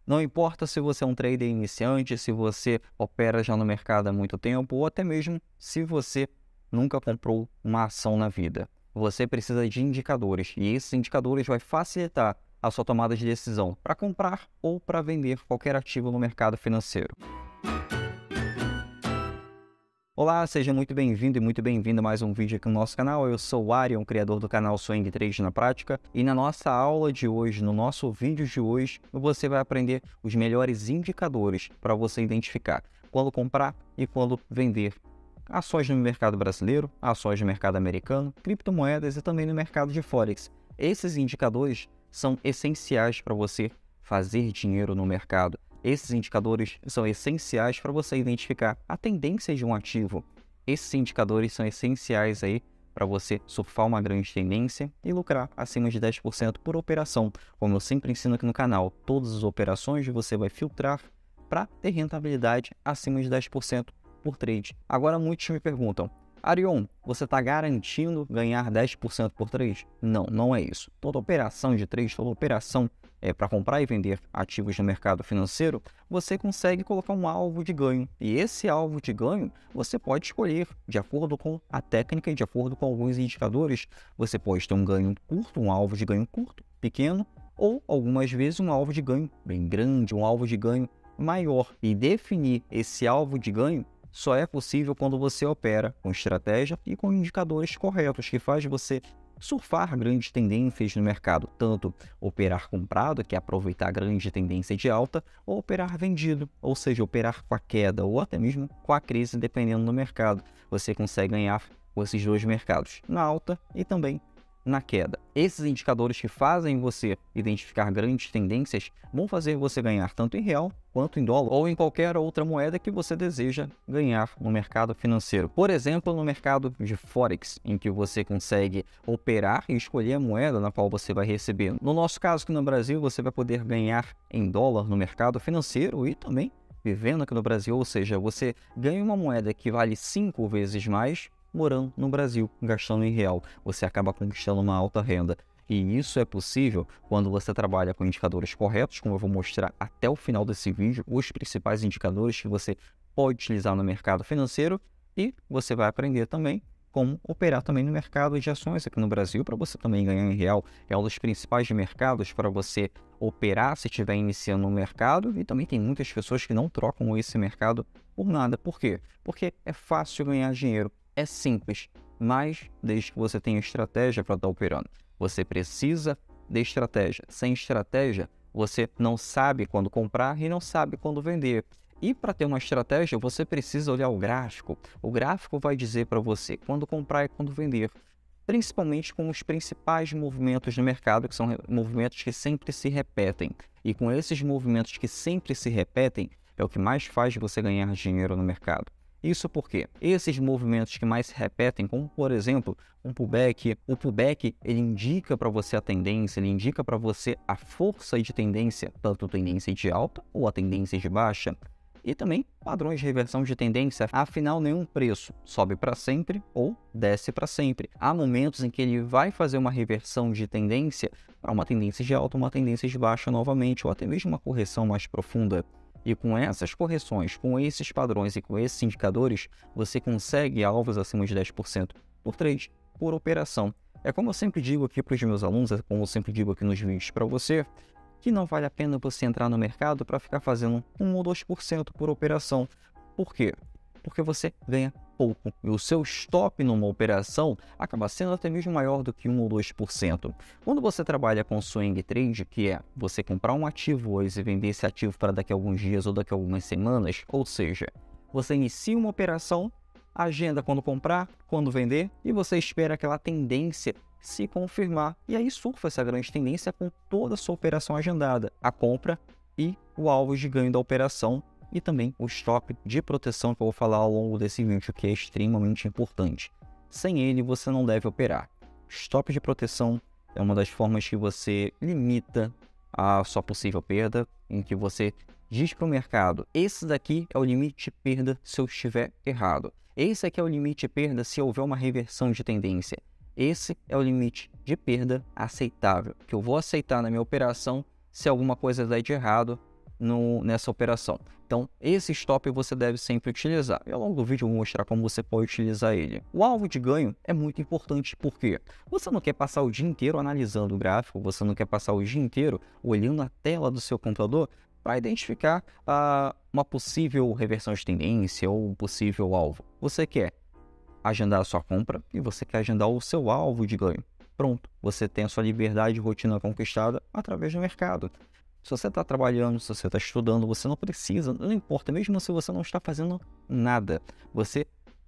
Não importa se você é um trader iniciante, se você opera já no mercado há muito tempo ou até mesmo se você nunca comprou uma ação na vida. Você precisa de indicadores e esses indicadores vão facilitar a sua tomada de decisão para comprar ou para vender qualquer ativo no mercado financeiro. Olá, seja muito bem-vindo e muito bem-vinda a mais um vídeo aqui no nosso canal. Eu sou o Arion, criador do canal Swing Trade na Prática, e na nossa aula de hoje, no nosso vídeo de hoje, você vai aprender os melhores indicadores para você identificar quando comprar e quando vender ações no mercado brasileiro, ações no mercado americano, criptomoedas e também no mercado de Forex. Esses indicadores são essenciais para você fazer dinheiro no mercado. Esses indicadores são essenciais para você identificar a tendência de um ativo. Esses indicadores são essenciais aí para você surfar uma grande tendência e lucrar acima de 10% por operação. Como eu sempre ensino aqui no canal, todas as operações você vai filtrar para ter rentabilidade acima de 10% por trade. Agora muitos me perguntam, Arion, você está garantindo ganhar 10% por trade? Não, não é isso. Toda operação de trade, toda operação para comprar e vender ativos no mercado financeiro, você consegue colocar um alvo de ganho. E esse alvo de ganho você pode escolher de acordo com a técnica e de acordo com alguns indicadores. Você pode ter um ganho curto, um alvo de ganho curto, pequeno, ou algumas vezes um alvo de ganho bem grande, um alvo de ganho maior. E definir esse alvo de ganho só é possível quando você opera com estratégia e com indicadores corretos, que faz você surfar grandes tendências no mercado, tanto operar comprado, que é aproveitar a grande tendência de alta, ou operar vendido, ou seja, operar com a queda ou até mesmo com a crise, dependendo do mercado. Você consegue ganhar com esses dois mercados, na alta e também na queda. Esses indicadores que fazem você identificar grandes tendências vão fazer você ganhar tanto em real quanto em dólar ou em qualquer outra moeda que você deseja ganhar no mercado financeiro. Por exemplo, no mercado de Forex, em que você consegue operar e escolher a moeda na qual você vai receber. No nosso caso aqui no Brasil, você vai poder ganhar em dólar no mercado financeiro e também vivendo aqui no Brasil, ou seja, você ganha uma moeda que vale 5 vezes mais morando no Brasil, gastando em real. Você acaba conquistando uma alta renda. E isso é possível quando você trabalha com indicadores corretos, como eu vou mostrar até o final desse vídeo, os principais indicadores que você pode utilizar no mercado financeiro, e você vai aprender também como operar também no mercado de ações aqui no Brasil, para você também ganhar em real. É um dos principais mercados para você operar se estiver iniciando no mercado, e também tem muitas pessoas que não trocam esse mercado por nada. Por quê? Porque é fácil ganhar dinheiro. É simples, mas desde que você tenha estratégia para estar operando. Você precisa de estratégia. Sem estratégia, você não sabe quando comprar e não sabe quando vender. E para ter uma estratégia, você precisa olhar o gráfico. O gráfico vai dizer para você quando comprar e quando vender, principalmente com os principais movimentos no mercado, que são movimentos que sempre se repetem. E com esses movimentos que sempre se repetem, é o que mais faz você ganhar dinheiro no mercado. Isso porque esses movimentos que mais se repetem, como por exemplo um pullback, o pullback ele indica para você a tendência, ele indica para você a força de tendência, tanto a tendência de alta ou a tendência de baixa, e também padrões de reversão de tendência. Afinal, nenhum preço sobe para sempre ou desce para sempre. Há momentos em que ele vai fazer uma reversão de tendência para uma tendência de alta, uma tendência de baixa novamente, ou até mesmo uma correção mais profunda. E com essas correções, com esses padrões e com esses indicadores, você consegue alvos acima de 10% por trade, por operação. É como eu sempre digo aqui para os meus alunos, é como eu sempre digo aqui nos vídeos para você, que não vale a pena você entrar no mercado para ficar fazendo 1 ou 2% por operação. Por quê? Porque você ganha pouco. E o seu stop numa operação acaba sendo até mesmo maior do que 1 ou 2%. Quando você trabalha com swing trade, que é você comprar um ativo hoje e vender esse ativo para daqui a alguns dias ou daqui a algumas semanas, ou seja, você inicia uma operação, agenda quando comprar, quando vender, e você espera aquela tendência se confirmar. E aí surfa essa grande tendência com toda a sua operação agendada, a compra e o alvo de ganho da operação, e também o stop de proteção que eu vou falar ao longo desse vídeo, que é extremamente importante. Sem ele, você não deve operar. Stop de proteção é uma das formas que você limita a sua possível perda, em que você diz para o mercado, esse daqui é o limite de perda se eu estiver errado. Esse aqui é o limite de perda se houver uma reversão de tendência. Esse é o limite de perda aceitável, que eu vou aceitar na minha operação se alguma coisa der de errado, nessa operação. Então, esse stop você deve sempre utilizar. E ao longo do vídeo eu vou mostrar como você pode utilizar ele. O alvo de ganho é muito importante porque você não quer passar o dia inteiro analisando o gráfico, você não quer passar o dia inteiro olhando a tela do seu computador para identificar uma possível reversão de tendência ou um possível alvo. Você quer agendar a sua compra e você quer agendar o seu alvo de ganho. Pronto, você tem a sua liberdade e rotina conquistada através do mercado. Se você está trabalhando, se você está estudando, você não precisa, não importa, mesmo se você não está fazendo nada, você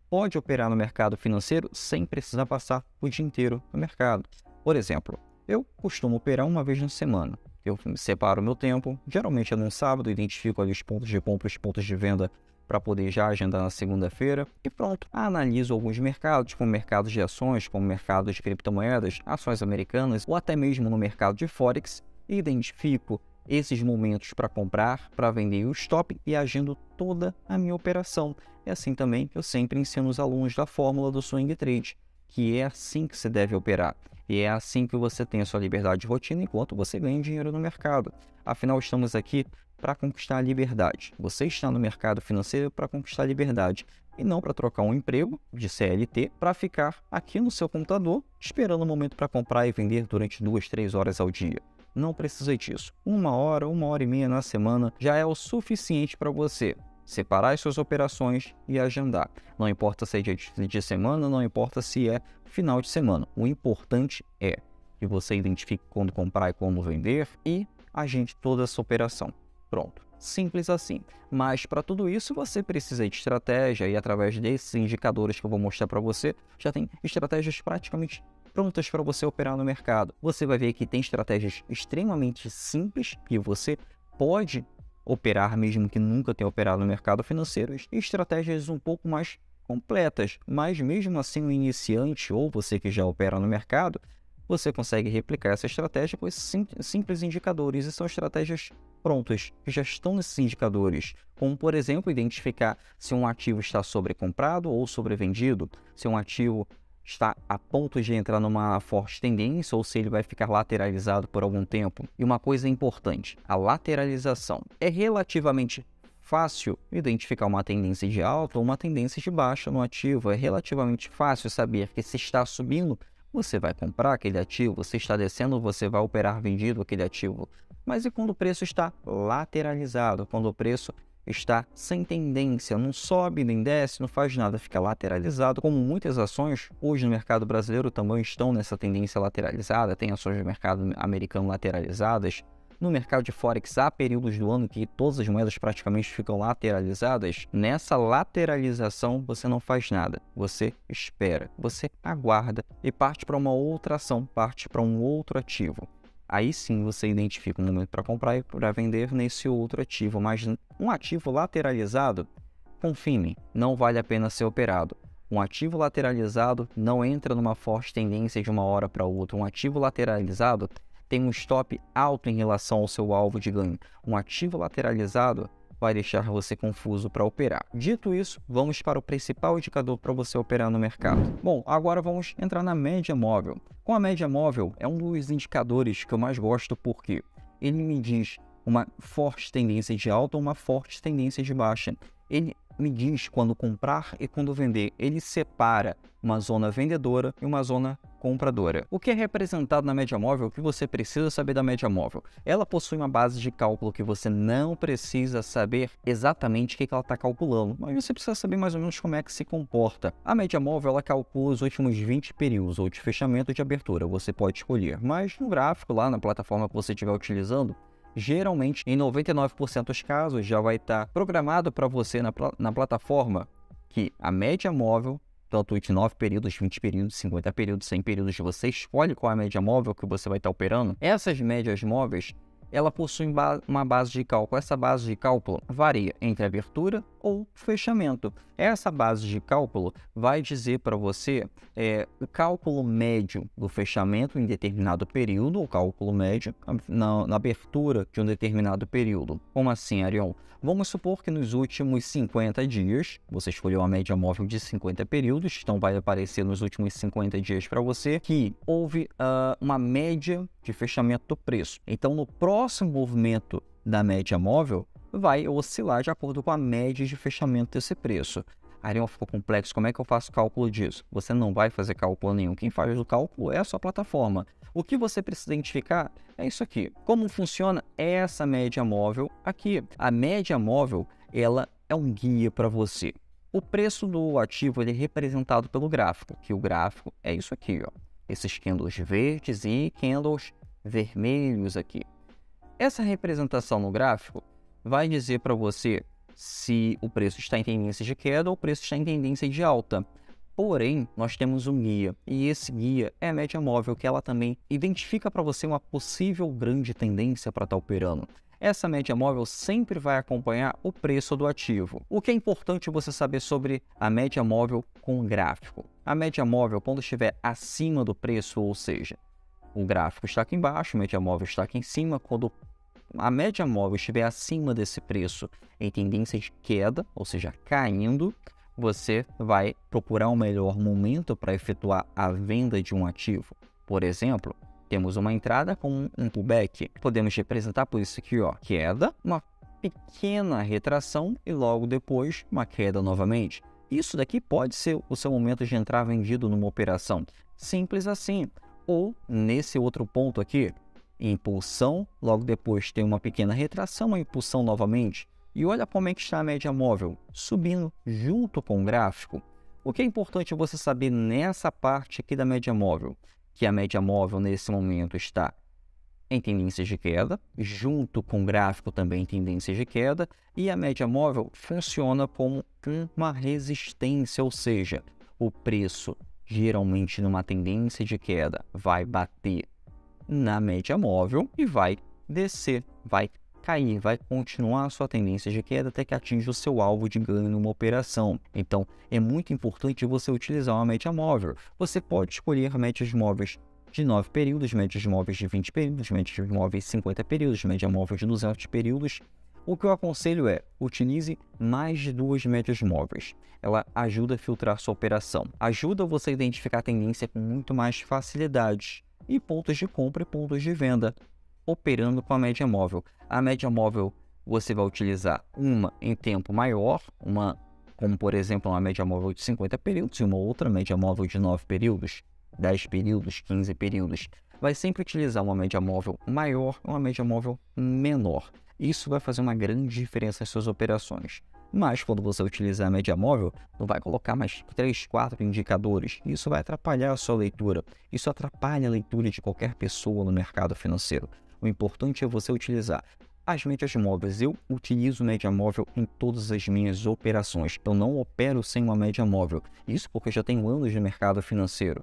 pode operar no mercado financeiro sem precisar passar o dia inteiro no mercado. Por exemplo, eu costumo operar uma vez na semana. Eu separo o meu tempo, geralmente é num sábado, identifico ali os pontos de compra e os pontos de venda para poder já agendar na segunda-feira e pronto. Analiso alguns mercados, como mercados de ações, como mercados de criptomoedas, ações americanas ou até mesmo no mercado de Forex e identifico esses momentos para comprar, para vender o stop e agendo toda a minha operação. É assim também que eu sempre ensino os alunos da fórmula do Swing Trade, que é assim que se deve operar. E é assim que você tem a sua liberdade de rotina enquanto você ganha dinheiro no mercado. Afinal, estamos aqui para conquistar a liberdade. Você está no mercado financeiro para conquistar a liberdade e não para trocar um emprego de CLT para ficar aqui no seu computador esperando o momento para comprar e vender durante 2, 3 horas ao dia. Não precisa disso. 1 hora e meia na semana já é o suficiente para você separar as suas operações e agendar. Não importa se é dia de semana, não importa se é final de semana. O importante é que você identifique quando comprar e quando vender e agende toda essa operação. Pronto. Simples assim. Mas para tudo isso você precisa de estratégia e através desses indicadores que eu vou mostrar para você, já tem estratégias praticamente prontas para você operar no mercado. Você vai ver que tem estratégias extremamente simples que você pode operar mesmo que nunca tenha operado no mercado financeiro e estratégias um pouco mais completas, mas mesmo assim o iniciante ou você que já opera no mercado, você consegue replicar essa estratégia com esses simples indicadores e são estratégias prontas que já estão nesses indicadores, como por exemplo identificar se um ativo está sobrecomprado ou sobrevendido, se um ativo está a ponto de entrar numa forte tendência ou se ele vai ficar lateralizado por algum tempo. E uma coisa importante, a lateralização. É relativamente fácil identificar uma tendência de alta ou uma tendência de baixa no ativo. É relativamente fácil saber que se está subindo, você vai comprar aquele ativo, se está descendo, você vai operar vendido aquele ativo. Mas e quando o preço está lateralizado, quando o preço está sem tendência, não sobe nem desce, não faz nada, fica lateralizado, como muitas ações hoje no mercado brasileiro também estão nessa tendência lateralizada, tem ações do mercado americano lateralizadas. No mercado de Forex há períodos do ano que todas as moedas praticamente ficam lateralizadas. Nessa lateralização você não faz nada, você espera, você aguarda e parte para uma outra ação, parte para um outro ativo. Aí sim você identifica um momento para comprar e para vender nesse outro ativo, mas um ativo lateralizado, confie em mim, não vale a pena ser operado. Um ativo lateralizado não entra numa forte tendência de uma hora para outra. Um ativo lateralizado tem um stop alto em relação ao seu alvo de ganho. Um ativo lateralizado vai deixar você confuso para operar. Dito isso, vamos para o principal indicador para você operar no mercado. Bom, agora vamos entrar na média móvel. Com a média móvel, é um dos indicadores que eu mais gosto porque ele me diz uma forte tendência de alta ou uma forte tendência de baixa. Ele me diz quando comprar e quando vender. Ele separa uma zona vendedora e uma zona compradora. O que é representado na média móvel, o que você precisa saber da média móvel? Ela possui uma base de cálculo que você não precisa saber exatamente o que ela está calculando, mas você precisa saber mais ou menos como é que se comporta. A média móvel, ela calcula os últimos 20 períodos, ou de fechamento ou de abertura, você pode escolher. Mas no gráfico, lá na plataforma que você estiver utilizando, geralmente, em 99% dos casos, já vai estar programado para você na plataforma que a média móvel, tanto de 9 períodos, 20 períodos, 50 períodos, 100 períodos, você escolhe qual é a média móvel que você vai estar operando. Essas médias móveis, ela possui uma base de cálculo. Essa base de cálculo varia entre abertura ou fechamento. Essa base de cálculo vai dizer para você o cálculo médio do fechamento em determinado período, o cálculo médio na abertura de um determinado período. Como assim, Arion? Vamos supor que nos últimos 50 dias, você escolheu a média móvel de 50 períodos, então vai aparecer nos últimos 50 dias para você que houve uma média de fechamento do preço. Então, no próximo movimento da média móvel vai oscilar de acordo com a média de fechamento desse preço. Ariel, ficou complexo, como é que eu faço cálculo disso? Você não vai fazer cálculo nenhum, quem faz o cálculo é a sua plataforma. O que você precisa identificar é isso aqui. Como funciona essa média móvel aqui? A média móvel, ela é um guia para você. O preço do ativo ele é representado pelo gráfico, que o gráfico é isso aqui, ó. Esses candles verdes e candles vermelhos aqui. Essa representação no gráfico vai dizer para você se o preço está em tendência de queda ou o preço está em tendência de alta. Porém, nós temos um guia, e esse guia é a média móvel, que ela também identifica para você uma possível grande tendência para estar operando. Essa média móvel sempre vai acompanhar o preço do ativo. O que é importante você saber sobre a média móvel com gráfico? A média móvel, quando estiver acima do preço, ou seja, o gráfico está aqui embaixo, a média móvel está aqui em cima, quando a média móvel estiver acima desse preço em tendência de queda, ou seja, caindo, você vai procurar um melhor momento para efetuar a venda de um ativo. Por exemplo, temos uma entrada com um pullback. Podemos representar por isso aqui, ó, queda, uma pequena retração e logo depois uma queda novamente. Isso daqui pode ser o seu momento de entrar vendido numa operação. Simples assim. Ou nesse outro ponto aqui, impulsão, logo depois tem uma pequena retração, uma impulsão novamente. E olha como é que está a média móvel, subindo junto com o gráfico. O que é importante você saber nessa parte aqui da média móvel? Que a média móvel nesse momento está em tendência de queda, junto com o gráfico também em tendência de queda, e a média móvel funciona como uma resistência, ou seja, o preço geralmente numa tendência de queda vai bater na média móvel e vai descer, vai cair, vai continuar a sua tendência de queda até que atinja o seu alvo de ganho numa operação. Então, é muito importante você utilizar uma média móvel. Você pode escolher médias móveis de 9 períodos, médias móveis de 20 períodos, médias móveis de 50 períodos, média móvel de 200 períodos. O que eu aconselho é, utilize mais de 2 médias móveis. Ela ajuda a filtrar sua operação, ajuda você a identificar a tendência com muito mais facilidade. E pontos de compra e pontos de venda, operando com a média móvel. A média móvel você vai utilizar uma em tempo maior, como por exemplo uma média móvel de 50 períodos e uma outra média móvel de 9 períodos, 10 períodos, 15 períodos. Vai sempre utilizar uma média móvel maior e uma média móvel menor. Isso vai fazer uma grande diferença nas suas operações. Mas quando você utilizar a média móvel, não vai colocar mais 3, 4 indicadores. Isso vai atrapalhar a sua leitura. Isso atrapalha a leitura de qualquer pessoa no mercado financeiro. O importante é você utilizar as médias móveis. Eu utilizo média móvel em todas as minhas operações. Eu não opero sem uma média móvel. Isso porque eu já tenho anos de mercado financeiro.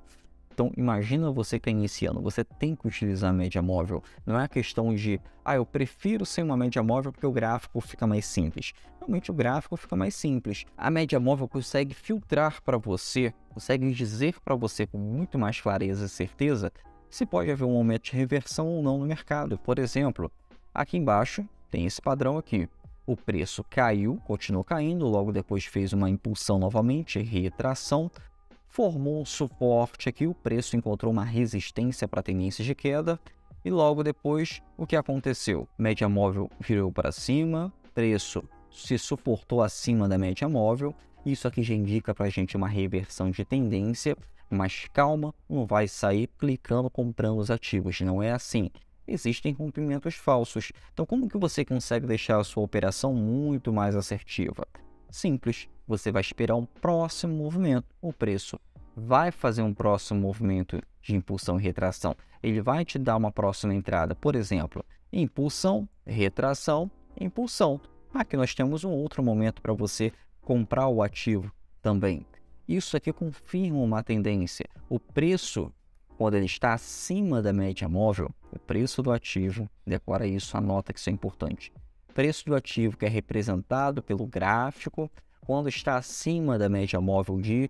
Então, imagina você que está iniciando, você tem que utilizar a média móvel. Não é a questão de, eu prefiro ser uma média móvel porque o gráfico fica mais simples. Realmente o gráfico fica mais simples. A média móvel consegue filtrar para você, consegue dizer para você com muito mais clareza e certeza se pode haver um momento de reversão ou não no mercado. Por exemplo, aqui embaixo tem esse padrão aqui. O preço caiu, continuou caindo, logo depois fez uma impulsão novamente, retração. Formou um suporte aqui, o preço encontrou uma resistência para tendência de queda e logo depois o que aconteceu? Média móvel virou para cima, preço se suportou acima da média móvel, isso aqui já indica para a gente uma reversão de tendência, mas calma, não vai sair clicando comprando os ativos, não é assim. Existem rompimentos falsos, então como que você consegue deixar a sua operação muito mais assertiva? Simples, você vai esperar um próximo movimento, o preço vai fazer um próximo movimento de impulsão e retração, ele vai te dar uma próxima entrada, por exemplo, impulsão, retração, impulsão. Aqui nós temos um outro momento para você comprar o ativo também. Isso aqui confirma uma tendência, o preço, quando ele está acima da média móvel, o preço do ativo, decora isso, anota que isso é importante. Preço do ativo que é representado pelo gráfico, quando está acima da média móvel de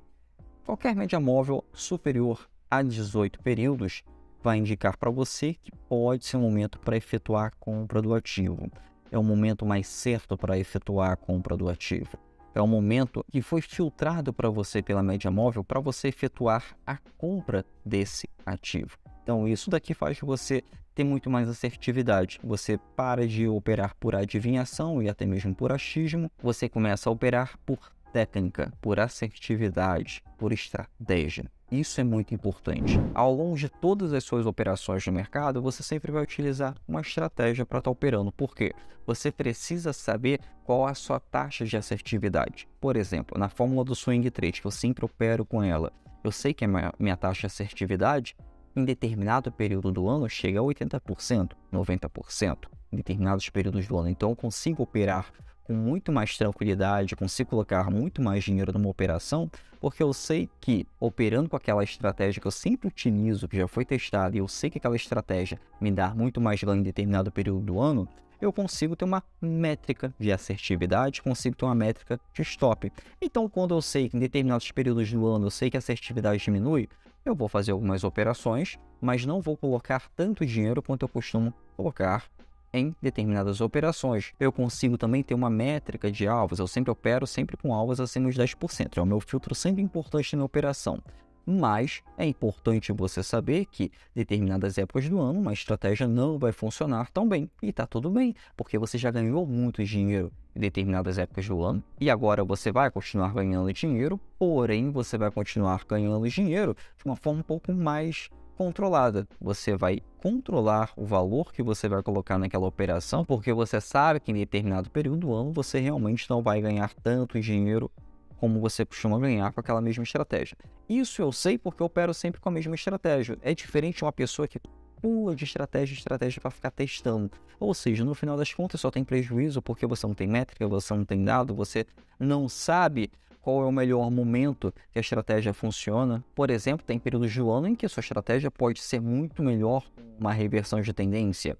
qualquer média móvel superior a 18 períodos, vai indicar para você que pode ser um momento para efetuar a compra do ativo. É o momento mais certo para efetuar a compra do ativo. É o momento que foi filtrado para você pela média móvel para você efetuar a compra desse ativo. Então, isso daqui faz você ter muito mais assertividade. Você para de operar por adivinhação e até mesmo por achismo, você começa a operar por técnica, por assertividade, por estratégia. Isso é muito importante. Ao longo de todas as suas operações no mercado, você sempre vai utilizar uma estratégia para estar operando. Por quê? Você precisa saber qual é a sua taxa de assertividade. Por exemplo, na fórmula do swing trade, que eu sempre opero com ela, eu sei que a minha taxa de assertividade em determinado período do ano chega a 80%, 90%, em determinados períodos do ano. Então, eu consigo operar com muito mais tranquilidade, consigo colocar muito mais dinheiro numa operação, porque eu sei que operando com aquela estratégia que eu sempre utilizo, que já foi testada, e eu sei que aquela estratégia me dá muito mais ganho em determinado período do ano, eu consigo ter uma métrica de assertividade, consigo ter uma métrica de stop. Então, quando eu sei que em determinados períodos do ano eu sei que a assertividade diminui, eu vou fazer algumas operações, mas não vou colocar tanto dinheiro quanto eu costumo colocar em determinadas operações. Eu consigo também ter uma métrica de alvos, eu sempre opero com alvos acima de 10%, é o meu filtro sempre importante na operação. Mas é importante você saber que em determinadas épocas do ano uma estratégia não vai funcionar tão bem. E está tudo bem, porque você já ganhou muito dinheiro em determinadas épocas do ano e agora você vai continuar ganhando dinheiro, porém você vai continuar ganhando dinheiro de uma forma um pouco mais controlada. Você vai controlar o valor que você vai colocar naquela operação, porque você sabe que em determinado período do ano você realmente não vai ganhar tanto dinheiro como você costuma ganhar com aquela mesma estratégia. Isso eu sei porque eu opero sempre com a mesma estratégia. É diferente de uma pessoa que pula de estratégia em estratégia para ficar testando. Ou seja, no final das contas só tem prejuízo porque você não tem métrica, você não tem dado, você não sabe qual é o melhor momento que a estratégia funciona. Por exemplo, tem períodos do ano em que a sua estratégia pode ser muito melhor uma reversão de tendência.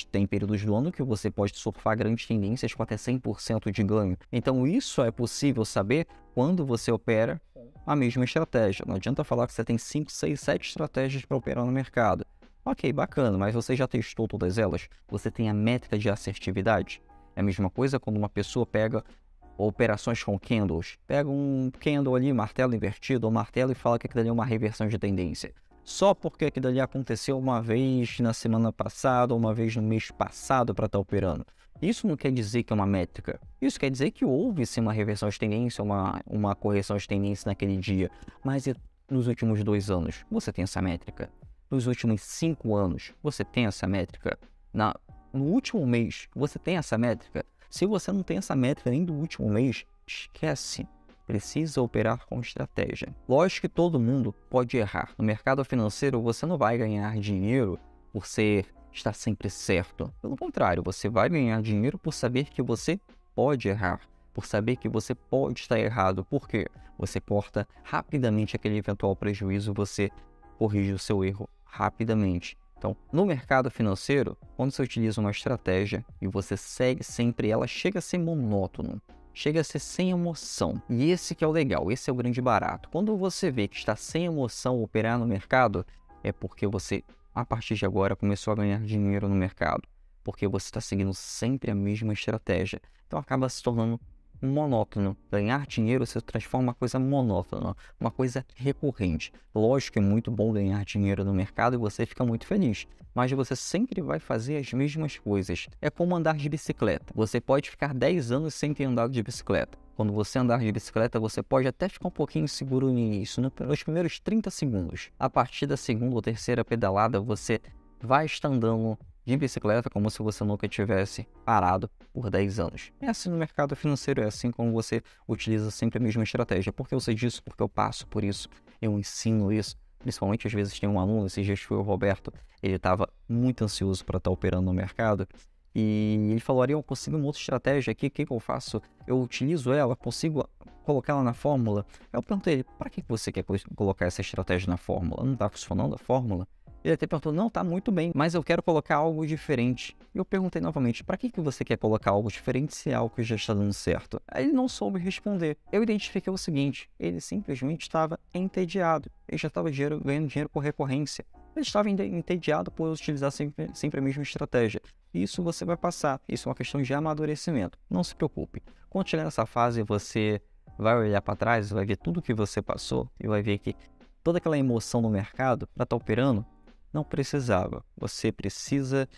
Tem períodos do ano que você pode surfar grandes tendências com até 100% de ganho. Então isso é possível saber quando você opera a mesma estratégia. Não adianta falar que você tem 5, 6, 7 estratégias para operar no mercado. Ok, bacana, mas você já testou todas elas? Você tem a métrica de assertividade? É a mesma coisa quando uma pessoa pega operações com candles. Pega um candle ali, martelo invertido, ou martelo e fala que aquilo ali é uma reversão de tendência. Só porque aquilo ali aconteceu uma vez na semana passada ou uma vez no mês passado para estar operando. Isso não quer dizer que é uma métrica. Isso quer dizer que houve sim uma reversão de tendência, uma correção de tendência naquele dia. Mas nos últimos 2 anos, você tem essa métrica? Nos últimos 5 anos, você tem essa métrica? No último mês, você tem essa métrica? Se você não tem essa métrica nem do último mês, esquece. Precisa operar com estratégia. Lógico que todo mundo pode errar. No mercado financeiro, você não vai ganhar dinheiro por estar sempre certo. Pelo contrário, você vai ganhar dinheiro por saber que você pode errar, por saber que você pode estar errado. Por quê? Você corta rapidamente aquele eventual prejuízo, você corrige o seu erro rapidamente. Então, no mercado financeiro, quando você utiliza uma estratégia e você segue sempre ela, chega a ser monótono. Chega a ser sem emoção. E esse que é o legal, esse é o grande barato. Quando você vê que está sem emoção operar no mercado, é porque você, a partir de agora, começou a ganhar dinheiro no mercado. Porque você está seguindo sempre a mesma estratégia. Então acaba se tornando monótono. Ganhar dinheiro se transforma em uma coisa monótona, uma coisa recorrente. Lógico que é muito bom ganhar dinheiro no mercado e você fica muito feliz, mas você sempre vai fazer as mesmas coisas. É como andar de bicicleta. Você pode ficar 10 anos sem ter andado de bicicleta. Quando você andar de bicicleta, você pode até ficar um pouquinho seguro no início, nos primeiros 30 segundos. A partir da segunda ou terceira pedalada, você vai estar andando de bicicleta como se você nunca tivesse parado por 10 anos. É assim no mercado financeiro, é assim como você utiliza sempre a mesma estratégia. Porque eu sei disso, porque eu passo por isso, eu ensino isso. Principalmente às vezes tem um aluno, esses dias foi o Roberto, ele estava muito ansioso para estar operando no mercado. E ele falou, Ariel, eu consigo uma outra estratégia aqui, o que eu faço? Eu utilizo ela, consigo colocar ela na fórmula? Eu perguntei ele, para que você quer colocar essa estratégia na fórmula? Não está funcionando a fórmula? Ele até perguntou, não, tá muito bem, mas eu quero colocar algo diferente. E eu perguntei novamente, para que você quer colocar algo diferente se é algo que já está dando certo? Aí ele não soube responder. Eu identifiquei o seguinte, ele simplesmente estava entediado. Ele já estava ganhando dinheiro por recorrência. Ele estava entediado por utilizar sempre a mesma estratégia. Isso você vai passar, isso é uma questão de amadurecimento. Não se preocupe. Quando chegar nessa fase, você vai olhar para trás, vai ver tudo que você passou e vai ver que toda aquela emoção no mercado para estar operando Não precisava. Você precisa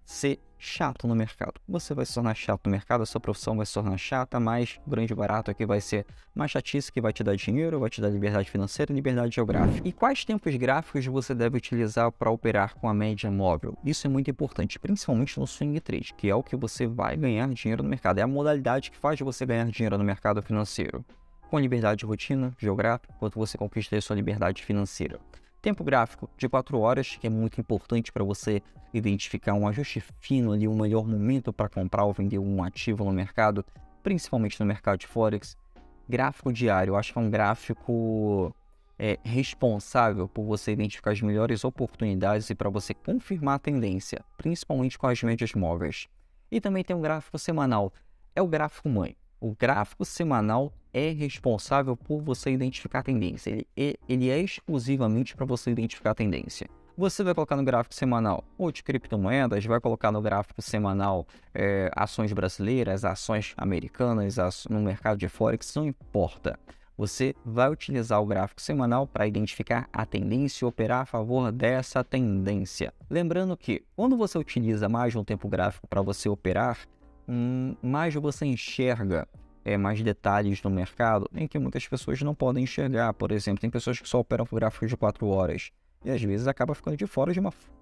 ser chato no mercado. Você vai se tornar chato no mercado, a sua profissão vai se tornar chata, mas o grande barato aqui vai ser mais chatice, que vai te dar dinheiro, vai te dar liberdade financeira e liberdade geográfica. E quais tempos gráficos você deve utilizar para operar com a média móvel? Isso é muito importante, principalmente no swing trade, que é o que você vai ganhar dinheiro no mercado. É a modalidade que faz você ganhar dinheiro no mercado financeiro. Com liberdade de rotina, geográfica, enquanto você conquista a sua liberdade financeira. Tempo gráfico de 4 horas, que é muito importante para você identificar um ajuste fino ali, um melhor momento para comprar ou vender um ativo no mercado, principalmente no mercado de Forex. Gráfico diário, eu acho que é um gráfico responsável por você identificar as melhores oportunidades e para você confirmar a tendência, principalmente com as médias móveis. E também tem um gráfico semanal, é o gráfico mãe. O gráfico semanal é responsável por você identificar a tendência. Ele é exclusivamente para você identificar a tendência. Você vai colocar no gráfico semanal ou de criptomoedas, vai colocar no gráfico semanal ações brasileiras, ações americanas, no mercado de Forex, não importa. Você vai utilizar o gráfico semanal para identificar a tendência e operar a favor dessa tendência. Lembrando que quando você utiliza mais de um tempo gráfico para você operar, mais você enxerga mais detalhes no mercado em que muitas pessoas não podem enxergar. Por exemplo, tem pessoas que só operam com gráficos de 4 horas e às vezes acaba ficando de fora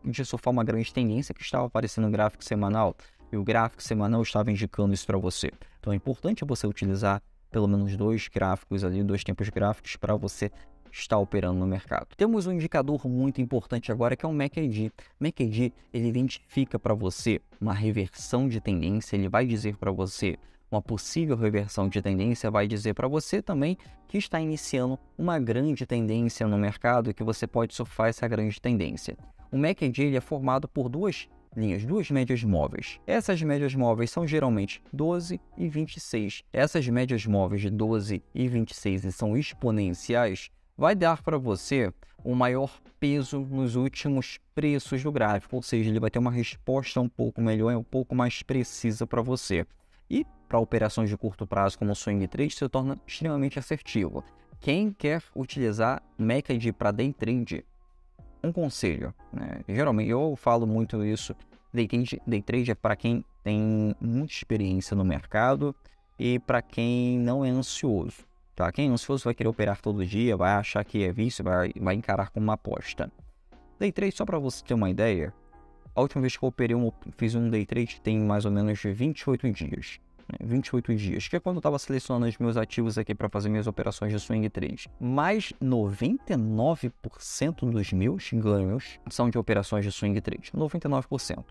de surfar uma grande tendência que estava aparecendo no gráfico semanal e o gráfico semanal estava indicando isso para você. Então é importante você utilizar pelo menos 2 gráficos ali, 2 tempos gráficos para você está operando no mercado. Temos um indicador muito importante agora que é o MACD. MACD, ele identifica para você uma reversão de tendência, ele vai dizer para você uma possível reversão de tendência, vai dizer para você também que está iniciando uma grande tendência no mercado e que você pode surfar essa grande tendência. O MACD ele é formado por 2 linhas, 2 médias móveis. Essas médias móveis são geralmente 12 e 26. Essas médias móveis de 12 e 26 são exponenciais, vai dar para você um maior peso nos últimos preços do gráfico, ou seja, ele vai ter uma resposta um pouco melhor, um pouco mais precisa para você. E para operações de curto prazo como o swing trade se torna extremamente assertivo. Quem quer utilizar MACD para day trade, um conselho, né? Geralmente eu falo muito isso, day trade é para quem tem muita experiência no mercado e para quem não é ansioso. Tá? Quem é ansioso vai querer operar todo dia, vai achar que é vício, vai encarar como uma aposta. Day trade, só para você ter uma ideia, a última vez que eu fiz um day trade tem mais ou menos 28 dias. 28 dias, que é quando eu estava selecionando os meus ativos aqui para fazer minhas operações de swing trade. Mas 99% dos meus ganhos são de operações de swing trade. 99%.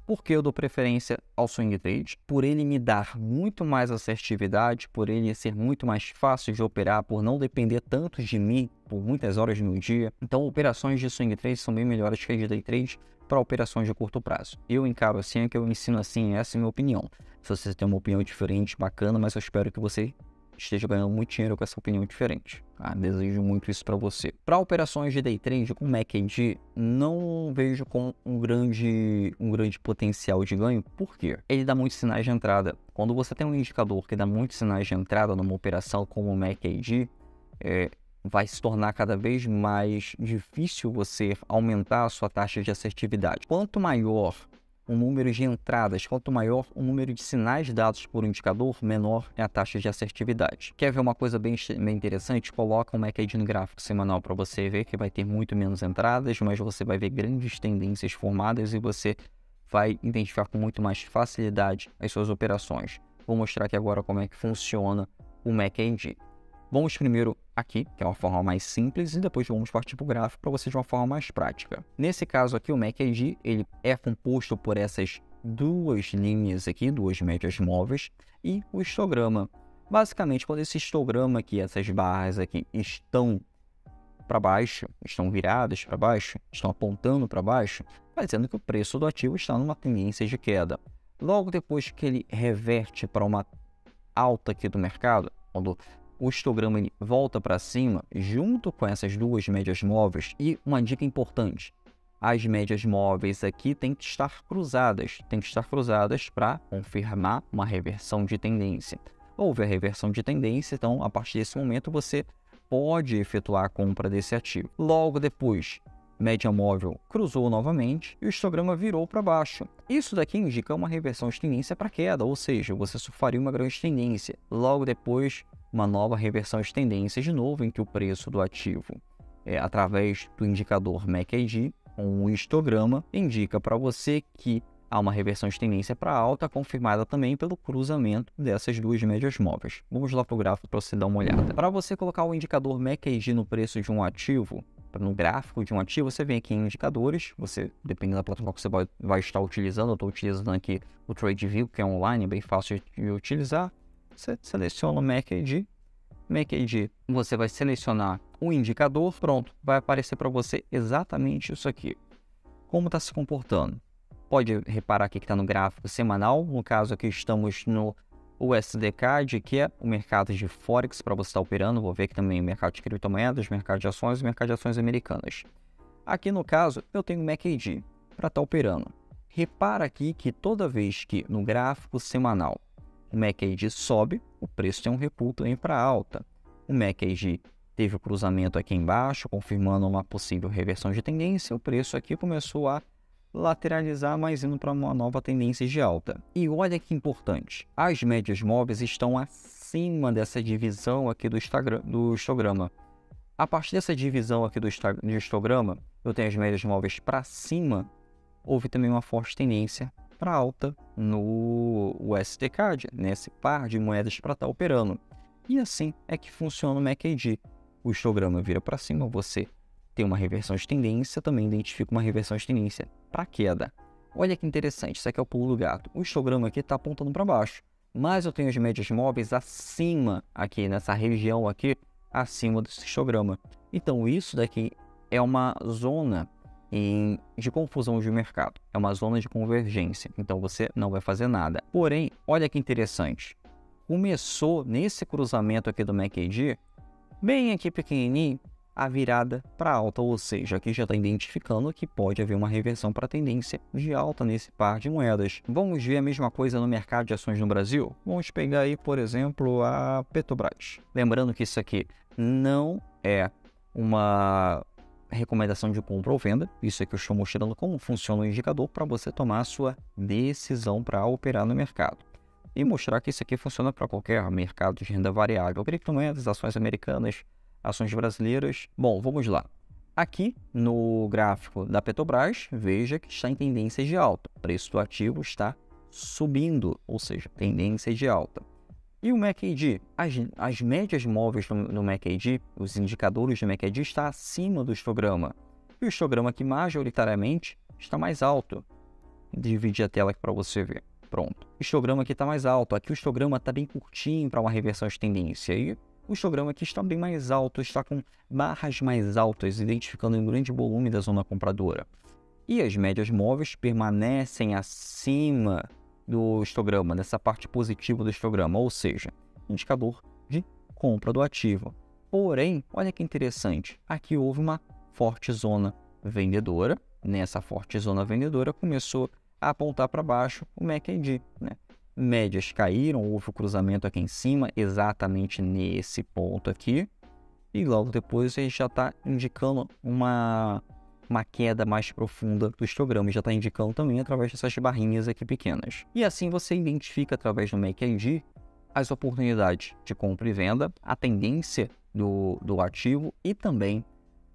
Por que eu dou preferência ao swing trade? Por ele me dar muito mais assertividade, por ele ser muito mais fácil de operar, por não depender tanto de mim por muitas horas no meu dia. Então, operações de swing trade são bem melhores que as de day trade para operações de curto prazo. Eu encaro assim, é que eu ensino assim, essa é a minha opinião. Se você tem uma opinião diferente, bacana, mas eu espero que você esteja ganhando muito dinheiro com essa opinião diferente. Tá? Desejo muito isso para você. Para operações de day trade com MACD, não vejo com um grande potencial de ganho. Por quê? Ele dá muitos sinais de entrada. Quando você tem um indicador que dá muitos sinais de entrada numa operação como o MACD, vai se tornar cada vez mais difícil você aumentar a sua taxa de assertividade. Quanto maior o número de entradas, quanto maior o número de sinais dados por indicador, menor é a taxa de assertividade. Quer ver uma coisa bem interessante? Coloca um MACD no gráfico semanal para você ver que vai ter muito menos entradas, mas você vai ver grandes tendências formadas e você vai identificar com muito mais facilidade as suas operações. Vou mostrar aqui agora como é que funciona o MACD. Vamos primeiro aqui, que é uma forma mais simples, e depois vamos partir para o gráfico para você de uma forma mais prática. Nesse caso aqui, o MACD ele é composto por essas 2 linhas aqui, 2 médias móveis, e o histograma. Basicamente, quando esse histograma aqui, essas barras aqui, estão para baixo, estão viradas para baixo, estão apontando para baixo, vai dizendo que o preço do ativo está numa tendência de queda. Logo depois que ele reverte para uma alta aqui do mercado, quando o histograma ele volta para cima, junto com essas 2 médias móveis. E uma dica importante, as médias móveis aqui têm que estar cruzadas. Para confirmar uma reversão de tendência. Houve a reversão de tendência, então a partir desse momento você pode efetuar a compra desse ativo. Logo depois média móvel cruzou novamente e o histograma virou para baixo. Isso daqui indica uma reversão de tendência para queda, ou seja, você surfaria uma grande tendência. Logo depois, uma nova reversão de tendência de novo, em que o preço do ativo, através do indicador MACD, um histograma, indica para você que há uma reversão de tendência para alta, confirmada também pelo cruzamento dessas duas médias móveis. Vamos lá para o gráfico para você dar uma olhada. Para você colocar o indicador MACD no preço de um ativo, no gráfico de um ativo, você vem aqui em indicadores, você, dependendo da plataforma que você vai estar utilizando, eu estou utilizando aqui o TradeView, que é online, é bem fácil de utilizar. Você seleciona o MACD, você vai selecionar o indicador, pronto, vai aparecer para você exatamente isso aqui. Como está se comportando? Pode reparar aqui que está no gráfico semanal, no caso aqui estamos no USDCAD, que é o mercado de Forex para você estar operando. Vou ver aqui também o mercado de criptomoedas, mercado de ações e mercado de ações americanas. Aqui no caso, eu tenho o MACD para estar operando. Repara aqui que toda vez que no gráfico semanal o MACD sobe, o preço tem um repulo também para alta. O MACD teve o cruzamento aqui embaixo, confirmando uma possível reversão de tendência. O preço aqui começou a lateralizar, mas indo para uma nova tendência de alta. E olha que importante, as médias móveis estão acima dessa divisão aqui do histograma. A partir dessa divisão aqui do histograma, eu tenho as médias móveis para cima, houve também uma forte tendência para alta no USDCAD, nesse par de moedas para estar operando. E assim é que funciona o MACD. O histograma vira para cima, você tem uma reversão de tendência, também identifica uma reversão de tendência para queda. Olha que interessante, isso aqui é o pulo do gato. O histograma aqui está apontando para baixo, mas eu tenho as médias móveis acima, aqui nessa região aqui, acima desse histograma. Então isso daqui é uma zona de confusão de mercado, é uma zona de convergência, então você não vai fazer nada. Porém, olha que interessante, começou nesse cruzamento aqui do MACD, bem aqui pequenininho, a virada para alta, ou seja, aqui já está identificando que pode haver uma reversão para tendência de alta nesse par de moedas. Vamos ver a mesma coisa no mercado de ações no Brasil? Vamos pegar aí, por exemplo, a Petrobras. Lembrando que isso aqui não é uma recomendação de compra ou venda, isso aqui eu estou mostrando como funciona o indicador para você tomar a sua decisão para operar no mercado. E mostrar que isso aqui funciona para qualquer mercado de renda variável, criptomoedas, ações americanas, ações brasileiras. Bom, vamos lá. Aqui no gráfico da Petrobras, veja que está em tendência de alta. O preço do ativo está subindo, ou seja, tendência de alta. E o MACD? As médias móveis no MACD, os indicadores do MACD está acima do histograma. E o histograma aqui majoritariamente está mais alto. Dividir a tela aqui para você ver. Pronto. O histograma aqui está mais alto. Aqui o histograma está bem curtinho para uma reversão de tendência. E o histograma aqui está bem mais alto, está com barras mais altas, identificando um grande volume da zona compradora. E as médias móveis permanecem acima do histograma, nessa parte positiva do histograma, ou seja, indicador de compra do ativo. Porém, olha que interessante, aqui houve uma forte zona vendedora, nessa forte zona vendedora começou a apontar para baixo o MACD, né? Médias caíram, houve o cruzamento aqui em cima, exatamente nesse ponto aqui, e logo depois ele já está indicando uma queda mais profunda do histograma, e já está indicando também através dessas barrinhas aqui pequenas. E assim você identifica através do MACD as oportunidades de compra e venda, a tendência do ativo e também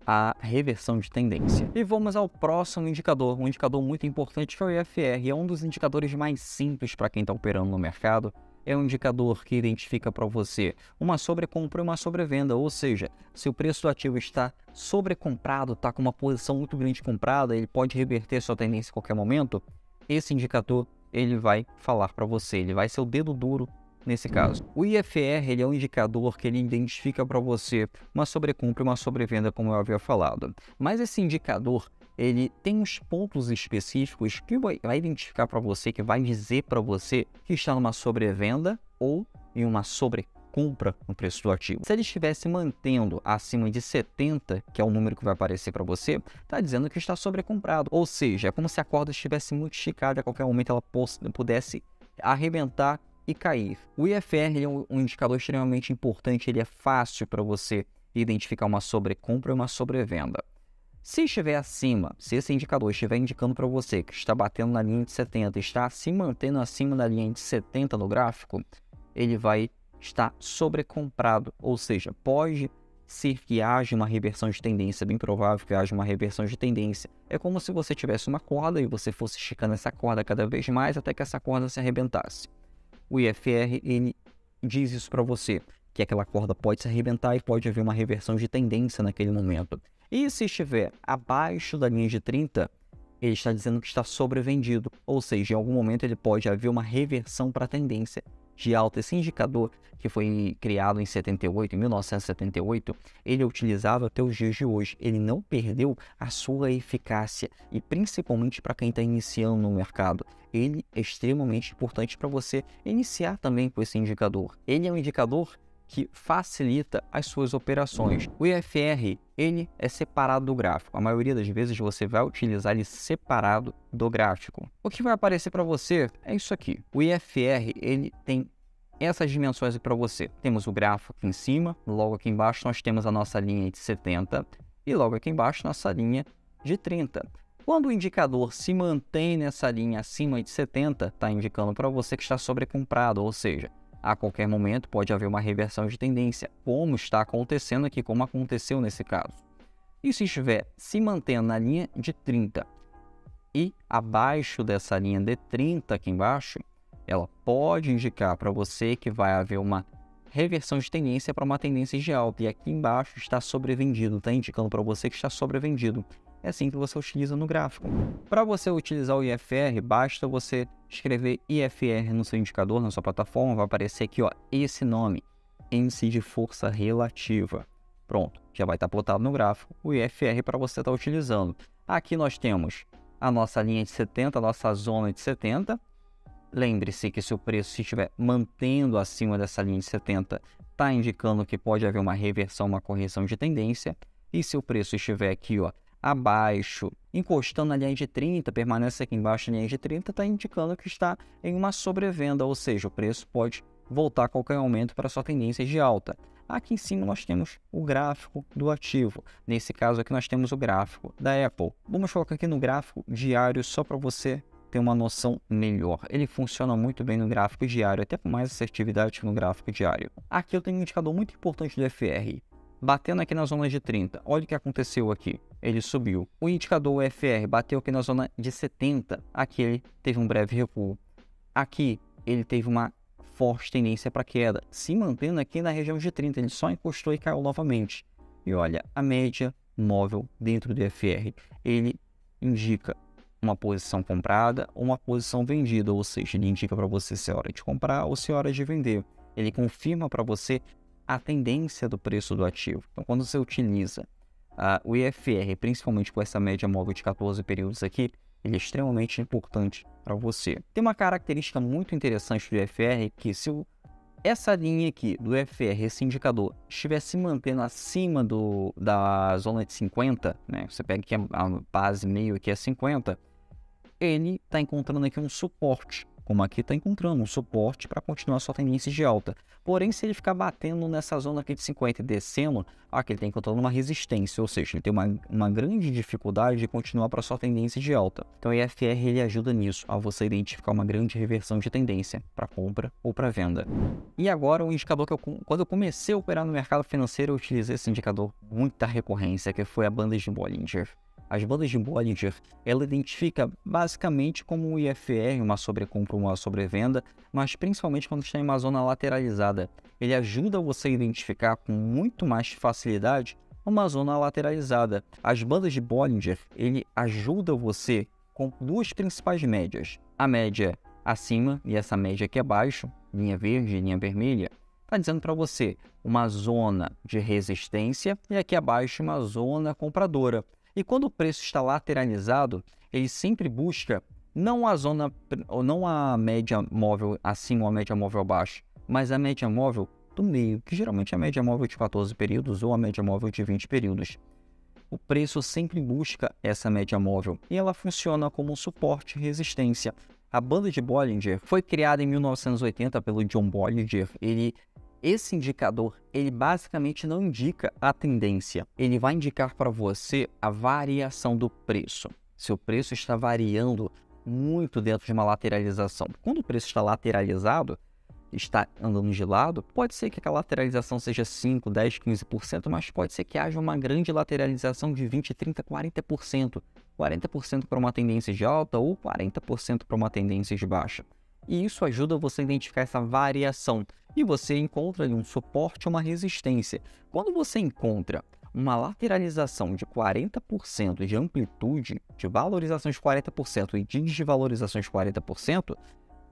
a reversão de tendência. E vamos ao próximo indicador, um indicador muito importante que é o IFR. É um dos indicadores mais simples para quem está operando no mercado. É um indicador que identifica para você uma sobrecompra e uma sobrevenda, ou seja, se o preço do ativo está sobrecomprado, está com uma posição muito grande comprada, ele pode reverter sua tendência em qualquer momento, esse indicador ele vai falar para você, ele vai ser o dedo duro nesse caso. O IFR ele é um indicador que ele identifica para você uma sobrecompra e uma sobrevenda, como eu havia falado. Mas esse indicador ele tem uns pontos específicos que vai identificar para você, que vai dizer para você que está numa sobrevenda ou em uma sobrecompra no preço do ativo. Se ele estivesse mantendo acima de 70, que é o número que vai aparecer para você, está dizendo que está sobrecomprado. Ou seja, é como se a corda estivesse muito esticada, a qualquer momento ela pudesse arrebentar e cair. O IFR ele é um indicador extremamente importante, ele é fácil para você identificar uma sobrecompra e uma sobrevenda. Se estiver acima, se esse indicador estiver indicando para você que está batendo na linha de 70, está se mantendo acima da linha de 70 no gráfico, ele vai estar sobrecomprado, ou seja, pode ser que haja uma reversão de tendência, bem provável que haja uma reversão de tendência. É como se você tivesse uma corda e você fosse esticando essa corda cada vez mais até que essa corda se arrebentasse. O IFR, ele diz isso para você, que aquela corda pode se arrebentar e pode haver uma reversão de tendência naquele momento. E se estiver abaixo da linha de 30, ele está dizendo que está sobrevendido, ou seja, em algum momento ele pode haver uma reversão para a tendência de alta. Esse indicador, que foi criado em 1978, ele é utilizado até os dias de hoje. Ele não perdeu a sua eficácia e principalmente para quem está iniciando no mercado. Ele é extremamente importante para você iniciar também com esse indicador. Ele é um indicador que facilita as suas operações. O IFR, ele é separado do gráfico. A maioria das vezes você vai utilizar ele separado do gráfico. O que vai aparecer para você é isso aqui. O IFR, ele tem essas dimensões aqui para você. Temos o gráfico aqui em cima, logo aqui embaixo nós temos a nossa linha de 70 e logo aqui embaixo nossa linha de 30. Quando o indicador se mantém nessa linha acima de 70, está indicando para você que está sobrecomprado, ou seja, a qualquer momento pode haver uma reversão de tendência, como está acontecendo aqui, como aconteceu nesse caso. E se estiver se mantendo na linha de 30 e abaixo dessa linha de 30 aqui embaixo, ela pode indicar para você que vai haver uma reversão de tendência para uma tendência de alta. E aqui embaixo está sobrevendido, está indicando para você que está sobrevendido. É assim que você utiliza no gráfico. Para você utilizar o IFR, basta você escrever IFR no seu indicador, na sua plataforma, vai aparecer aqui, ó, esse nome, Índice de Força Relativa. Pronto, já vai estar plotado no gráfico o IFR para você estar utilizando. Aqui nós temos a nossa linha de 70, a nossa zona de 70. Lembre-se que se o preço se estiver mantendo acima dessa linha de 70, está indicando que pode haver uma reversão, uma correção de tendência. E se o preço estiver aqui, ó, abaixo, encostando na linha de 30, permanece aqui embaixo da linha de 30, está indicando que está em uma sobrevenda, ou seja, o preço pode voltar a qualquer momento para sua tendência de alta. Aqui em cima nós temos o gráfico do ativo. Nesse caso aqui nós temos o gráfico da Apple. Vamos colocar aqui no gráfico diário só para você ter uma noção melhor. Ele funciona muito bem no gráfico diário, até com mais assertividade que no gráfico diário. Aqui eu tenho um indicador muito importante do FR. Batendo aqui na zona de 30, olha o que aconteceu aqui, ele subiu. O indicador UFR bateu aqui na zona de 70, aqui ele teve um breve recuo. Aqui ele teve uma forte tendência para queda, se mantendo aqui na região de 30, ele só encostou e caiu novamente. E olha, a média móvel dentro do FR, ele indica uma posição comprada ou uma posição vendida, ou seja, ele indica para você se é hora de comprar ou se é hora de vender. Ele confirma para você a tendência do preço do ativo. Então, quando você utiliza o IFR, principalmente com essa média móvel de 14 períodos aqui, ele é extremamente importante para você. Tem uma característica muito interessante do IFR, que se essa linha aqui do IFR, esse indicador, estiver se mantendo acima da zona de 50, né? Você pega aqui a base meio aqui é 50, ele está encontrando aqui um suporte, como aqui está encontrando um suporte para continuar sua tendência de alta. Porém, se ele ficar batendo nessa zona aqui de 50 e descendo, aqui ele está encontrando uma resistência, ou seja, ele tem uma grande dificuldade de continuar para sua tendência de alta. Então, o IFR ele ajuda nisso, a você identificar uma grande reversão de tendência para compra ou para venda. E agora, o indicador que quando eu comecei a operar no mercado financeiro, eu utilizei esse indicador com muita recorrência, que foi a banda de Bollinger. As bandas de Bollinger, ela identifica basicamente como o IFR, uma sobrecompra ou uma sobrevenda, mas principalmente quando está em uma zona lateralizada. Ele ajuda você a identificar com muito mais facilidade uma zona lateralizada. As bandas de Bollinger, ele ajuda você com duas principais médias. A média acima e essa média aqui abaixo, linha verde e linha vermelha, está dizendo para você uma zona de resistência e aqui abaixo uma zona compradora. E quando o preço está lateralizado, ele sempre busca não a zona, ou não a média móvel acima ou a média móvel abaixo, mas a média móvel do meio, que geralmente é a média móvel de 14 períodos ou a média móvel de 20 períodos. O preço sempre busca essa média móvel e ela funciona como um suporte e resistência. A banda de Bollinger foi criada em 1980 pelo John Bollinger. Ele Esse indicador, ele basicamente não indica a tendência, ele vai indicar para você a variação do preço. Se o preço está variando muito dentro de uma lateralização. Quando o preço está lateralizado, está andando de lado, pode ser que aquela lateralização seja 5, 10, 15%, mas pode ser que haja uma grande lateralização de 20, 30, 40%. 40% para uma tendência de alta ou 40% para uma tendência de baixa. E isso ajuda você a identificar essa variação. E você encontra ali um suporte ou uma resistência. Quando você encontra uma lateralização de 40% de amplitude, de valorização de 40% e de desvalorização de 40%,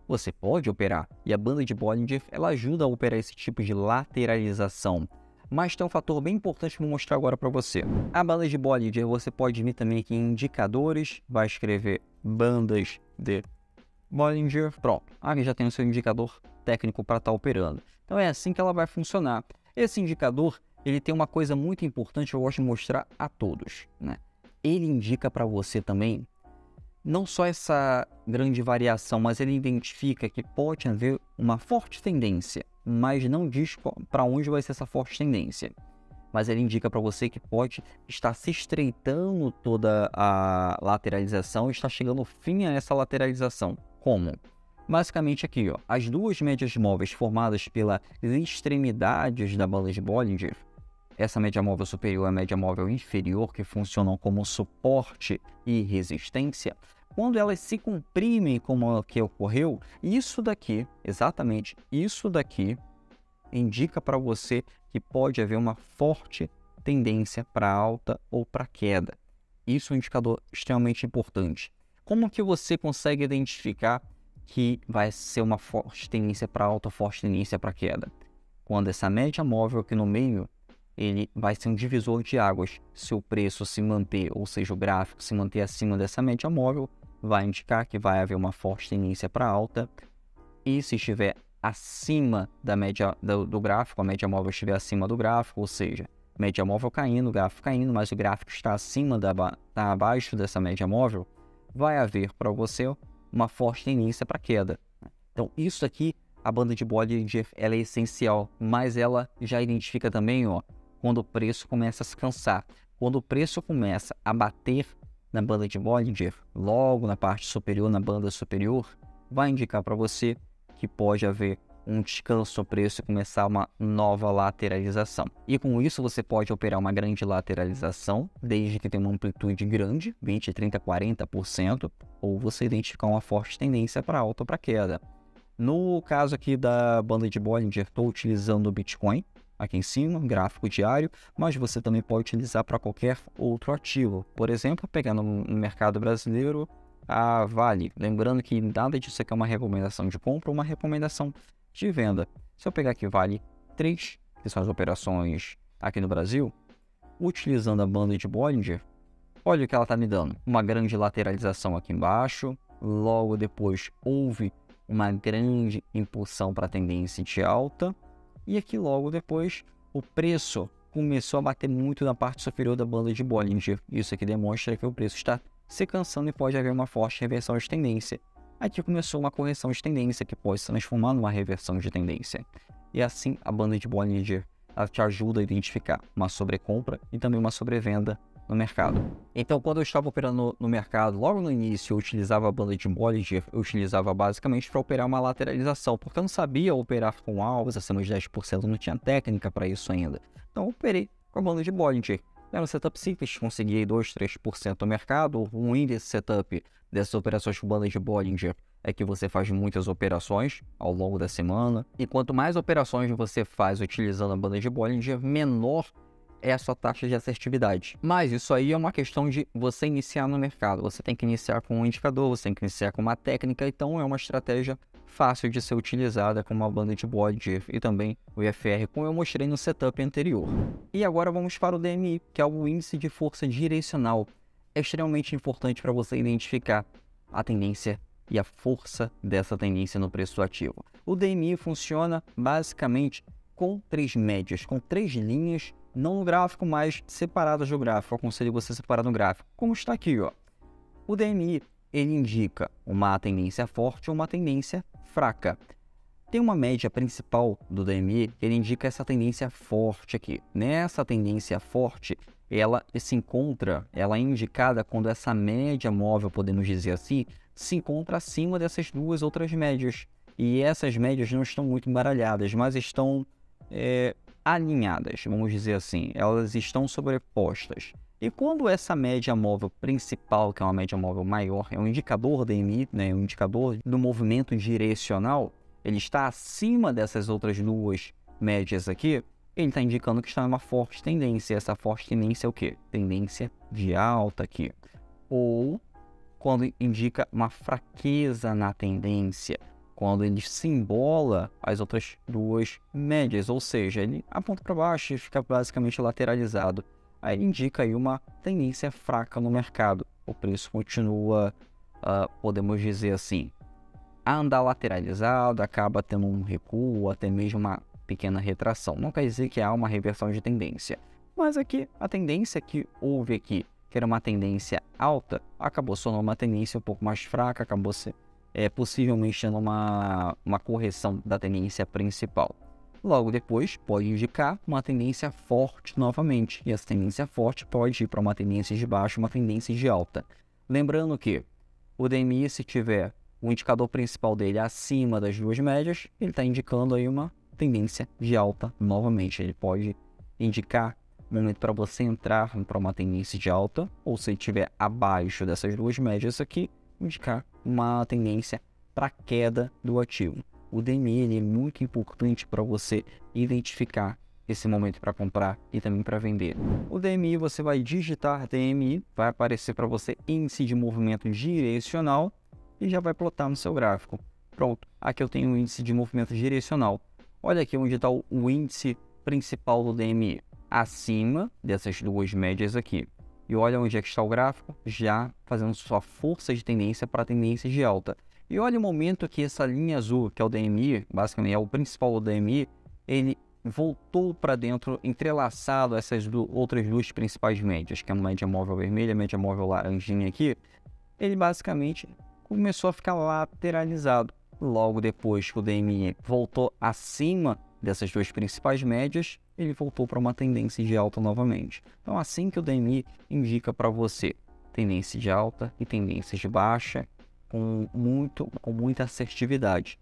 você pode operar. E a banda de Bollinger, ela ajuda a operar esse tipo de lateralização. Mas tem um fator bem importante que eu vou mostrar agora para você. A banda de Bollinger, você pode vir também aqui em indicadores, vai escrever bandas de Bollinger, pronto. Aqui já tem o seu indicador técnico para estar operando. Então é assim que ela vai funcionar. Esse indicador, ele tem uma coisa muito importante que eu gosto de mostrar a todos, né? Ele indica para você também não só essa grande variação, mas ele identifica que pode haver uma forte tendência, mas não diz para onde vai ser essa forte tendência. Mas ele indica para você que pode estar se estreitando toda a lateralização e está chegando ao fim a essa lateralização. Como? Basicamente aqui, ó, as duas médias móveis formadas pelas extremidades da banda de Bollinger, essa média móvel superior e a média móvel inferior, que funcionam como suporte e resistência, quando elas se comprimem como que ocorreu, isso daqui, exatamente isso daqui, indica para você que pode haver uma forte tendência para alta ou para queda. Isso é um indicador extremamente importante. Como que você consegue identificar que vai ser uma forte tendência para alta, forte tendência para queda? Quando essa média móvel aqui no meio, ele vai ser um divisor de águas. Se o preço se manter, ou seja, o gráfico se manter acima dessa média móvel, vai indicar que vai haver uma forte tendência para alta. E se estiver acima da média do gráfico, a média móvel estiver acima do gráfico, ou seja, média móvel caindo, gráfico caindo, mas o gráfico está acima está abaixo dessa média móvel, vai haver para você uma forte tendência para queda. Então, isso aqui, a banda de Bollinger, ela é essencial, mas ela já identifica também, ó, quando o preço começa a se cansar. Quando o preço começa a bater na banda de Bollinger, logo na parte superior, na banda superior, vai indicar para você que pode haver um descanso no preço e começar uma nova lateralização. E com isso você pode operar uma grande lateralização, desde que tenha uma amplitude grande, 20, 30, 40%, ou você identificar uma forte tendência para alta ou para queda. No caso aqui da banda de Bollinger, estou utilizando o Bitcoin, aqui em cima, gráfico diário, mas você também pode utilizar para qualquer outro ativo. Por exemplo, pegar no mercado brasileiro a Vale. Lembrando que nada disso aqui é uma recomendação de compra ou uma recomendação de venda. Se eu pegar aqui Vale 3, que são as operações aqui no Brasil, utilizando a banda de Bollinger, olha o que ela está me dando. Uma grande lateralização aqui embaixo, logo depois houve uma grande impulsão para a tendência de alta, e aqui logo depois o preço começou a bater muito na parte superior da banda de Bollinger. Isso aqui demonstra que o preço está se cansando e pode haver uma forte reversão de tendência. Aqui começou uma correção de tendência que pode se transformar numa reversão de tendência. E assim a banda de Bollinger, ela te ajuda a identificar uma sobrecompra e também uma sobrevenda no mercado. Então, quando eu estava operando no mercado, logo no início eu utilizava a banda de Bollinger, eu utilizava basicamente para operar uma lateralização, porque eu não sabia operar com alvos acima de 10%, não tinha técnica para isso ainda. Então eu operei com a banda de Bollinger. Era um setup simples, consegui 2, 3% no mercado. O ruim desse setup, dessas operações com banda de Bollinger, é que você faz muitas operações ao longo da semana. E quanto mais operações você faz utilizando a banda de Bollinger, menor é a sua taxa de assertividade. Mas isso aí é uma questão de você iniciar no mercado. Você tem que iniciar com um indicador, você tem que iniciar com uma técnica, então é uma estratégia fácil de ser utilizada com uma banda de Bollinger e também o IFR, como eu mostrei no setup anterior. E agora vamos para o DMI, que é o índice de força direcional. É extremamente importante para você identificar a tendência e a força dessa tendência no preço do ativo. O DMI funciona basicamente com 3 médias, com 3 linhas, não no gráfico, mas separadas do gráfico. Eu aconselho você separar no gráfico, como está aqui, ó. O DMI, ele indica uma tendência forte ou uma tendência fraca. Tem uma média principal do DMI, que ele indica essa tendência forte aqui. Nessa tendência forte, ela é indicada quando essa média móvel, podemos dizer assim, se encontra acima dessas duas outras médias. E essas médias não estão muito embaralhadas, mas estão alinhadas, vamos dizer assim. Elas estão sobrepostas. E quando essa média móvel principal, que é uma média móvel maior, é um indicador DMI, né, um indicador do movimento direcional, ele está acima dessas outras duas médias aqui, ele está indicando que está em uma forte tendência. Essa forte tendência é o quê? Tendência de alta aqui. Ou quando indica uma fraqueza na tendência, quando ele se embola as outras duas médias, ou seja, ele aponta para baixo e fica basicamente lateralizado. Aí indica aí uma tendência fraca no mercado. O preço continua, podemos dizer assim, a andar lateralizado, acaba tendo um recuo, até mesmo uma pequena retração. Não quer dizer que há uma reversão de tendência. Mas aqui, a tendência que houve aqui, que era uma tendência alta, acabou sendo uma tendência um pouco mais fraca, acabou possivelmente tendo uma correção da tendência principal. Logo depois, pode indicar uma tendência forte novamente. E essa tendência forte pode ir para uma tendência de baixa, uma tendência de alta. Lembrando que o DMI, se tiver o indicador principal dele acima das duas médias, ele está indicando aí uma tendência de alta novamente. Ele pode indicar o momento para você entrar para uma tendência de alta, ou se estiver abaixo dessas duas médias aqui, indicar uma tendência para queda do ativo. O DMI ele é muito importante para você identificar esse momento para comprar e também para vender. O DMI, você vai digitar DMI, vai aparecer para você índice de movimento direcional e já vai plotar no seu gráfico. Pronto, aqui eu tenho o índice de movimento direcional. Olha aqui onde está o índice principal do DMI, acima dessas duas médias aqui. E olha onde é que está o gráfico, já fazendo sua força de tendência para tendência de alta. E olha o momento que essa linha azul, que é o DMI, basicamente é o principal do DMI, ele voltou para dentro, entrelaçado a essas outras duas principais médias, que é a média móvel vermelha e a média móvel laranjinha aqui. Ele basicamente começou a ficar lateralizado. Logo depois que o DMI voltou acima dessas duas principais médias, ele voltou para uma tendência de alta novamente. Então, assim que o DMI indica para você tendência de alta e tendência de baixa, com muita assertividade.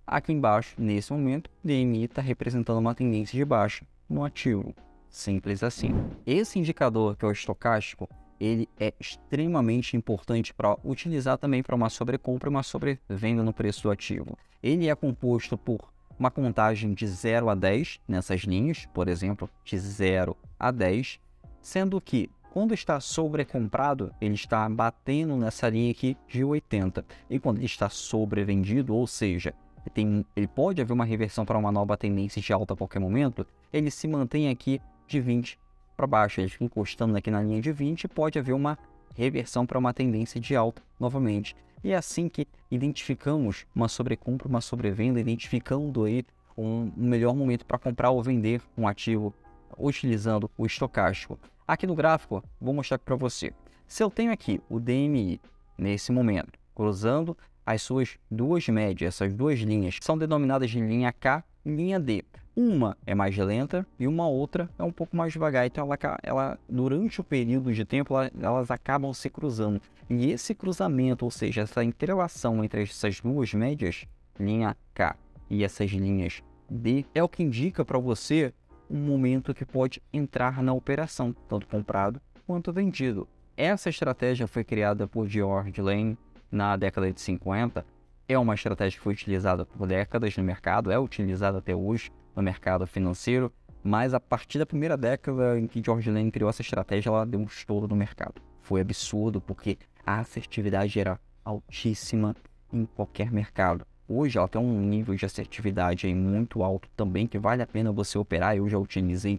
Aqui embaixo, nesse momento, o DMI está representando uma tendência de baixa no ativo. Simples assim. Esse indicador, que é o estocástico, ele é extremamente importante para utilizar também para uma sobrecompra e uma sobrevenda no preço do ativo. Ele é composto por uma contagem de 0 a 10 nessas linhas, por exemplo, de 0 a 10, sendo que quando está sobrecomprado, ele está batendo nessa linha aqui de 80. E quando ele está sobrevendido, ou seja, ele pode haver uma reversão para uma nova tendência de alta a qualquer momento, ele se mantém aqui de 20 para baixo. Ele fica encostando aqui na linha de 20 e pode haver uma reversão para uma tendência de alta novamente. E é assim que identificamos uma sobrecompra, uma sobrevenda, identificando aí um melhor momento para comprar ou vender um ativo utilizando o estocástico. Aqui no gráfico, vou mostrar para você. Se eu tenho aqui o DMI nesse momento, cruzando as suas duas médias, essas duas linhas, são denominadas de linha K e linha D. Uma é mais lenta e uma outra é um pouco mais devagar. Então, ela durante o período de tempo, elas acabam se cruzando. E esse cruzamento, ou seja, essa entrelação entre essas duas médias, linha K e essas linhas D, é o que indica para você um momento que pode entrar na operação, tanto comprado quanto vendido. Essa estratégia foi criada por George Lane na década de 50. É uma estratégia que foi utilizada por décadas no mercado, é utilizada até hoje no mercado financeiro, mas a partir da primeira década em que George Lane criou essa estratégia, ela deu um estouro no mercado. Foi absurdo, porque a assertividade era altíssima em qualquer mercado. Hoje ela tem um nível de assertividade aí muito alto também, que vale a pena você operar. Eu já utilizo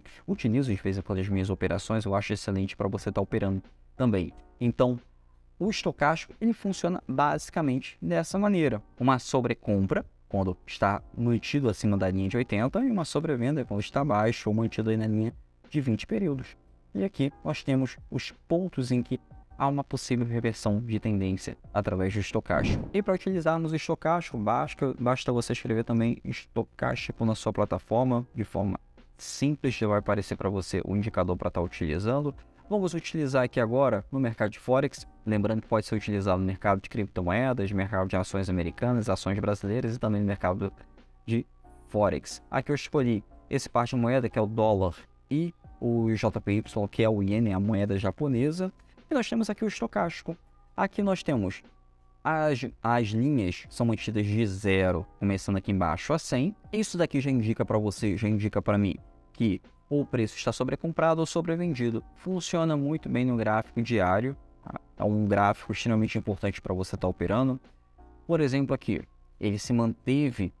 de vez em quando as minhas operações, eu acho excelente para você estar operando também. Então, o estocástico ele funciona basicamente dessa maneira. Uma sobrecompra, quando está mantido acima da linha de 80, e uma sobrevenda quando está abaixo ou mantido aí na linha de 20 períodos. E aqui nós temos os pontos em que há uma possível reversão de tendência através do estocástico. E para utilizarmos o estocástico, basta você escrever também estocástico na sua plataforma, de forma simples, já vai aparecer para você o indicador para estar utilizando. Vamos utilizar aqui agora no mercado de Forex, lembrando que pode ser utilizado no mercado de criptomoedas, mercado de ações americanas, ações brasileiras e também no mercado de Forex. Aqui eu escolhi esse par de moeda, que é o dólar, e o JPY, que é o iene, a moeda japonesa. E nós temos aqui o estocástico. Aqui nós temos as linhas são mantidas de 0, começando aqui embaixo a 100. Isso daqui já indica para você, já indica para mim, que o preço está sobrecomprado ou sobrevendido. Funciona muito bem no gráfico diário. É um gráfico extremamente importante para você estar operando. Por exemplo, aqui, ele se manteve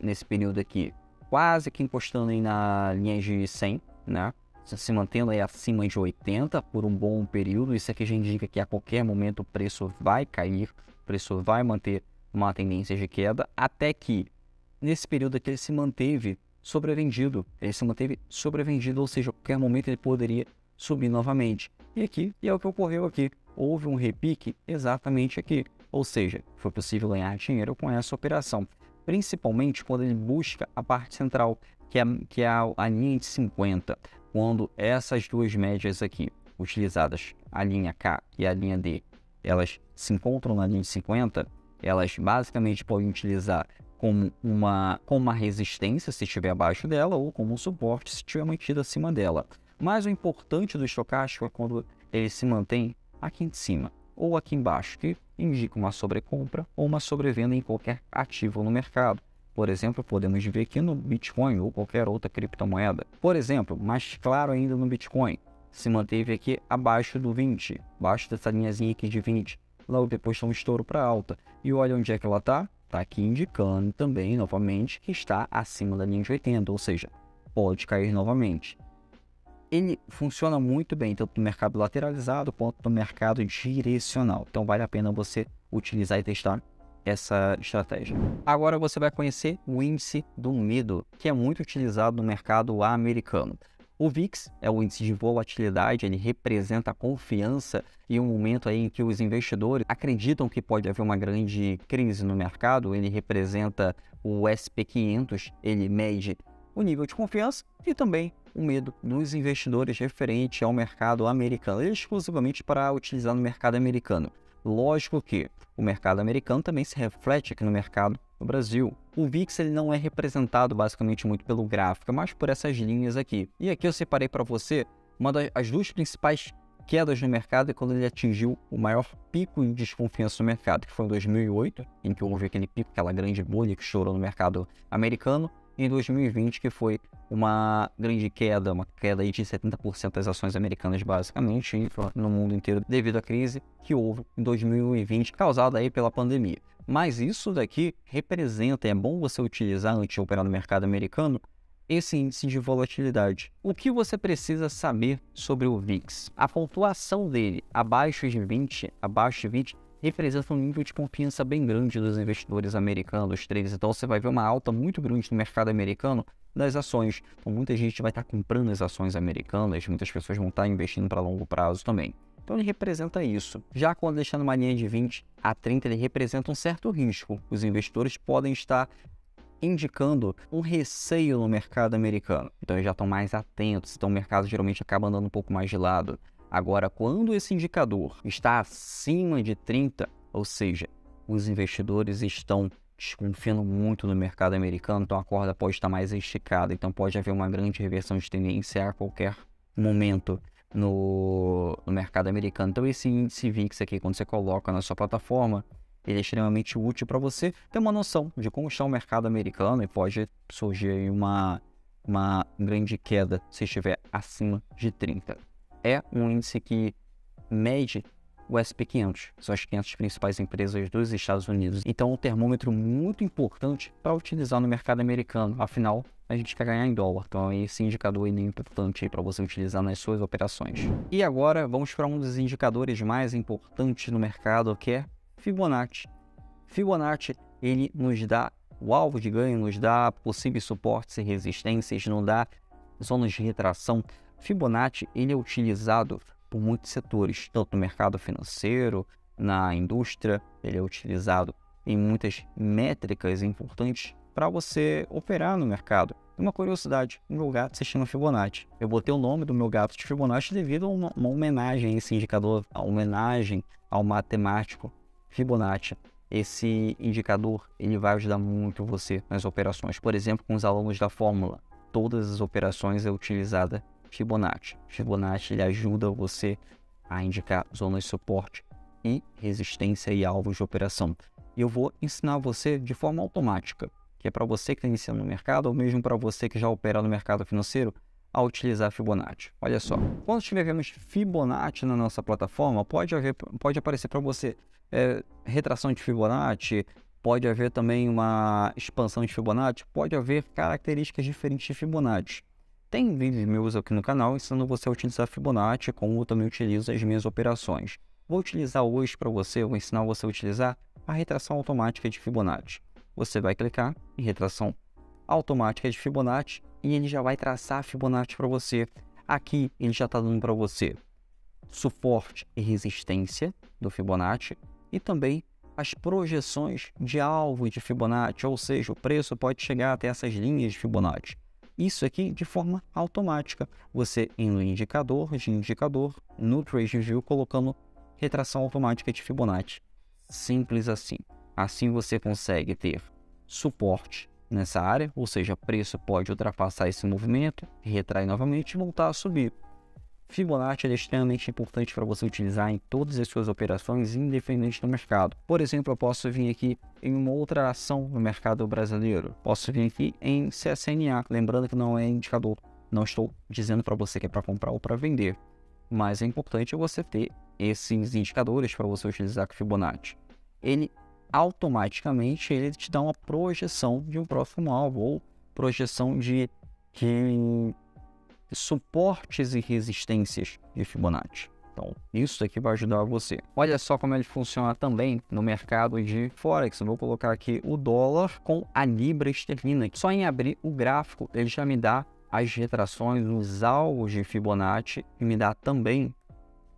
nesse período aqui, quase que encostando aí na linha de 100, né? Se mantendo aí acima de 80 por um bom período. Isso aqui já indica que a qualquer momento o preço vai cair, o preço vai manter uma tendência de queda, até que nesse período aqui ele se manteve sobrevendido. Ou seja, a qualquer momento ele poderia subir novamente. E é o que ocorreu aqui. Houve um repique exatamente aqui. Ou seja, foi possível ganhar dinheiro com essa operação. Principalmente quando ele busca a parte central, que é a linha de 50. Quando essas duas médias aqui, utilizadas, a linha K e a linha D, elas se encontram na linha de 50, elas basicamente podem utilizar como uma resistência se estiver abaixo dela, ou como um suporte se estiver mantido acima dela. Mas o importante do estocástico é quando ele se mantém aqui em cima ou aqui embaixo, que indica uma sobrecompra ou uma sobrevenda em qualquer ativo no mercado. Por exemplo, podemos ver aqui no Bitcoin ou qualquer outra criptomoeda. Por exemplo, mais claro ainda no Bitcoin, se manteve aqui abaixo do 20, abaixo dessa linhazinha aqui de 20. Logo depois tem um estouro para alta. E olha onde é que ela está. Está aqui indicando também, novamente, que está acima da linha de 80, ou seja, pode cair novamente. Ele funciona muito bem, tanto no mercado lateralizado quanto no mercado direcional. Então vale a pena você utilizar e testar essa estratégia. Agora você vai conhecer o índice do medo, que é muito utilizado no mercado americano. O VIX é o índice de volatilidade, ele representa a confiança e um momento aí em que os investidores acreditam que pode haver uma grande crise no mercado. Ele representa o SP500, ele mede o nível de confiança e também o medo dos investidores referente ao mercado americano, ele é exclusivamente para utilizar no mercado americano. Lógico que o mercado americano também se reflete aqui no mercado no Brasil. O VIX ele não é representado basicamente muito pelo gráfico, mas por essas linhas aqui. E aqui eu separei para você as duas principais quedas no mercado é quando ele atingiu o maior pico de desconfiança no mercado, que foi em 2008, em que houve aquele pico, aquela grande bolha que estourou no mercado americano, e em 2020, que foi uma grande queda, uma queda aí de 70% das ações americanas, basicamente, no mundo inteiro, devido à crise que houve em 2020, causada aí pela pandemia. Mas isso daqui representa, é bom você utilizar antes de operar no mercado americano, esse índice de volatilidade. O que você precisa saber sobre o VIX? A pontuação dele abaixo de 20, representa um nível de confiança bem grande dos investidores americanos, dos traders. Então você vai ver uma alta muito grande no mercado americano das ações. Então muita gente vai estar comprando as ações americanas, muitas pessoas vão estar investindo para longo prazo também. Então ele representa isso. Já quando deixando uma linha de 20 a 30, ele representa um certo risco. Os investidores podem estar indicando um receio no mercado americano. Então eles já estão mais atentos, então o mercado geralmente acaba andando um pouco mais de lado. Agora, quando esse indicador está acima de 30, ou seja, os investidores estão desconfiando muito no mercado americano, então a corda pode estar mais esticada, então pode haver uma grande reversão de tendência a qualquer momento no mercado americano. Então esse índice VIX aqui, quando você coloca na sua plataforma, ele é extremamente útil para você ter uma noção de como está o mercado americano e pode surgir aí uma grande queda se estiver acima de 30. É um índice que mede o SP500, são as 500 principais empresas dos Estados Unidos. Então, é um termômetro muito importante para utilizar no mercado americano. Afinal, a gente quer ganhar em dólar, então esse indicador é importante para você utilizar nas suas operações. E agora, vamos para um dos indicadores mais importantes no mercado, que é Fibonacci. Fibonacci, ele nos dá o alvo de ganho, nos dá possíveis suportes e resistências, nos dá zonas de retração. Fibonacci ele é utilizado por muitos setores, tanto no mercado financeiro, na indústria. Ele é utilizado em muitas métricas importantes para você operar no mercado. Uma curiosidade, o meu gato se chama Fibonacci. Eu botei o nome do meu gato de Fibonacci devido a uma homenagem a esse indicador, a homenagem ao matemático Fibonacci. Esse indicador ele vai ajudar muito você nas operações. Por exemplo, com os alunos da Fórmula, todas as operações é utilizada Fibonacci. Fibonacci ele ajuda você a indicar zonas de suporte e resistência e alvos de operação. E eu vou ensinar você de forma automática, que é para você que está iniciando no mercado ou mesmo para você que já opera no mercado financeiro, a utilizar Fibonacci. Olha só, quando estivermos Fibonacci na nossa plataforma, pode aparecer para você retração de Fibonacci, pode haver também uma expansão de Fibonacci, pode haver características diferentes de Fibonacci. Tem vídeos meus aqui no canal ensinando você a utilizar Fibonacci, como eu também utilizo as minhas operações. Vou utilizar hoje para você, vou ensinar você a utilizar a retração automática de Fibonacci. Você vai clicar em retração automática de Fibonacci e ele já vai traçar a Fibonacci para você. Aqui ele já está dando para você suporte e resistência do Fibonacci e também as projeções de alvo de Fibonacci, ou seja, o preço pode chegar até essas linhas de Fibonacci. Isso aqui de forma automática. Você em indicador, no TradingView, colocando retração automática de Fibonacci. Simples assim. Assim você consegue ter suporte nessa área, ou seja, preço pode ultrapassar esse movimento, retrair novamente e voltar a subir. Fibonacci é extremamente importante para você utilizar em todas as suas operações, independente do mercado. Por exemplo, eu posso vir aqui em uma outra ação no mercado brasileiro. Posso vir aqui em CSNA, lembrando que não é indicador. Não estou dizendo para você que é para comprar ou para vender, mas é importante você ter esses indicadores para você utilizar com Fibonacci. Ele automaticamente te dá uma projeção de um próximo alvo ou projeção de suportes e resistências de Fibonacci. Então, isso aqui vai ajudar você. Olha só como ele funciona também no mercado de Forex. Eu vou colocar aqui o dólar com a libra esterlina. Só em abrir o gráfico, ele já me dá as retrações, os alvos de Fibonacci e me dá também,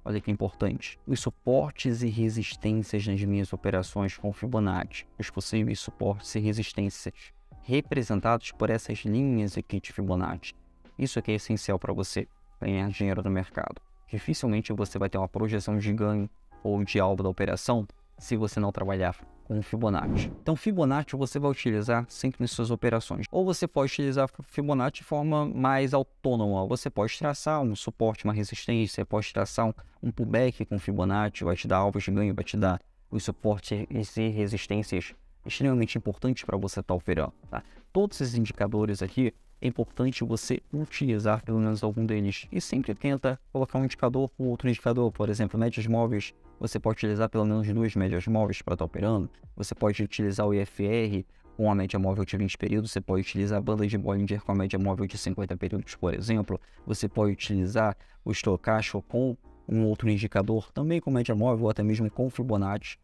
olha que importante, os suportes e resistências nas minhas operações com Fibonacci. Os possíveis suportes e resistências representados por essas linhas aqui de Fibonacci. Isso aqui é essencial para você ganhar dinheiro no mercado. Dificilmente você vai ter uma projeção de ganho ou de alvo da operação se você não trabalhar com Fibonacci. Então, Fibonacci você vai utilizar sempre nas suas operações. Ou você pode utilizar Fibonacci de forma mais autônoma. Você pode traçar um suporte, uma resistência, pode traçar um pullback com Fibonacci, vai te dar alvos de ganho, vai te dar os suportes e resistências extremamente importantes para você estar operando. Tá? Todos esses indicadores aqui, é importante você utilizar pelo menos algum deles. E sempre tenta colocar um indicador ou outro indicador. Por exemplo, médias móveis, você pode utilizar pelo menos 2 médias móveis para estar operando. Você pode utilizar o IFR com a média móvel de 20 períodos. Você pode utilizar a banda de Bollinger com a média móvel de 50 períodos, por exemplo. Você pode utilizar o estocástico com um outro indicador, também com média móvel ou até mesmo com Fibonacci.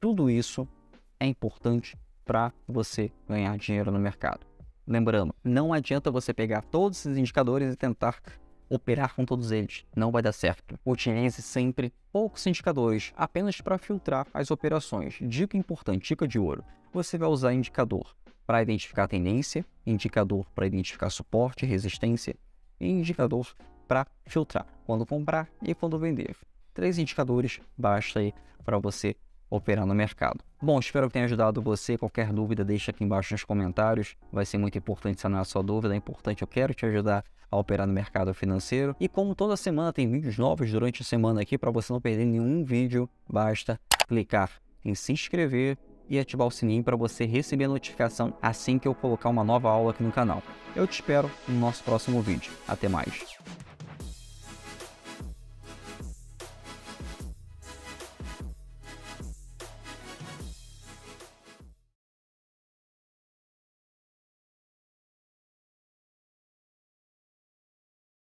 Tudo isso é importante para você ganhar dinheiro no mercado. Lembrando, não adianta você pegar todos esses indicadores e tentar operar com todos eles. Não vai dar certo. Utilize sempre poucos indicadores, apenas para filtrar as operações. Dica importante, dica de ouro. Você vai usar indicador para identificar tendência, indicador para identificar suporte, resistência e indicador para filtrar quando comprar e quando vender. 3 indicadores basta aí para você operar no mercado. Bom, espero que tenha ajudado você. Qualquer dúvida, deixa aqui embaixo nos comentários. Vai ser muito importante sanar a sua dúvida. É importante, eu quero te ajudar a operar no mercado financeiro. E como toda semana tem vídeos novos durante a semana aqui, para você não perder nenhum vídeo, basta clicar em se inscrever e ativar o sininho para você receber a notificação assim que eu colocar uma nova aula aqui no canal. Eu te espero no nosso próximo vídeo. Até mais!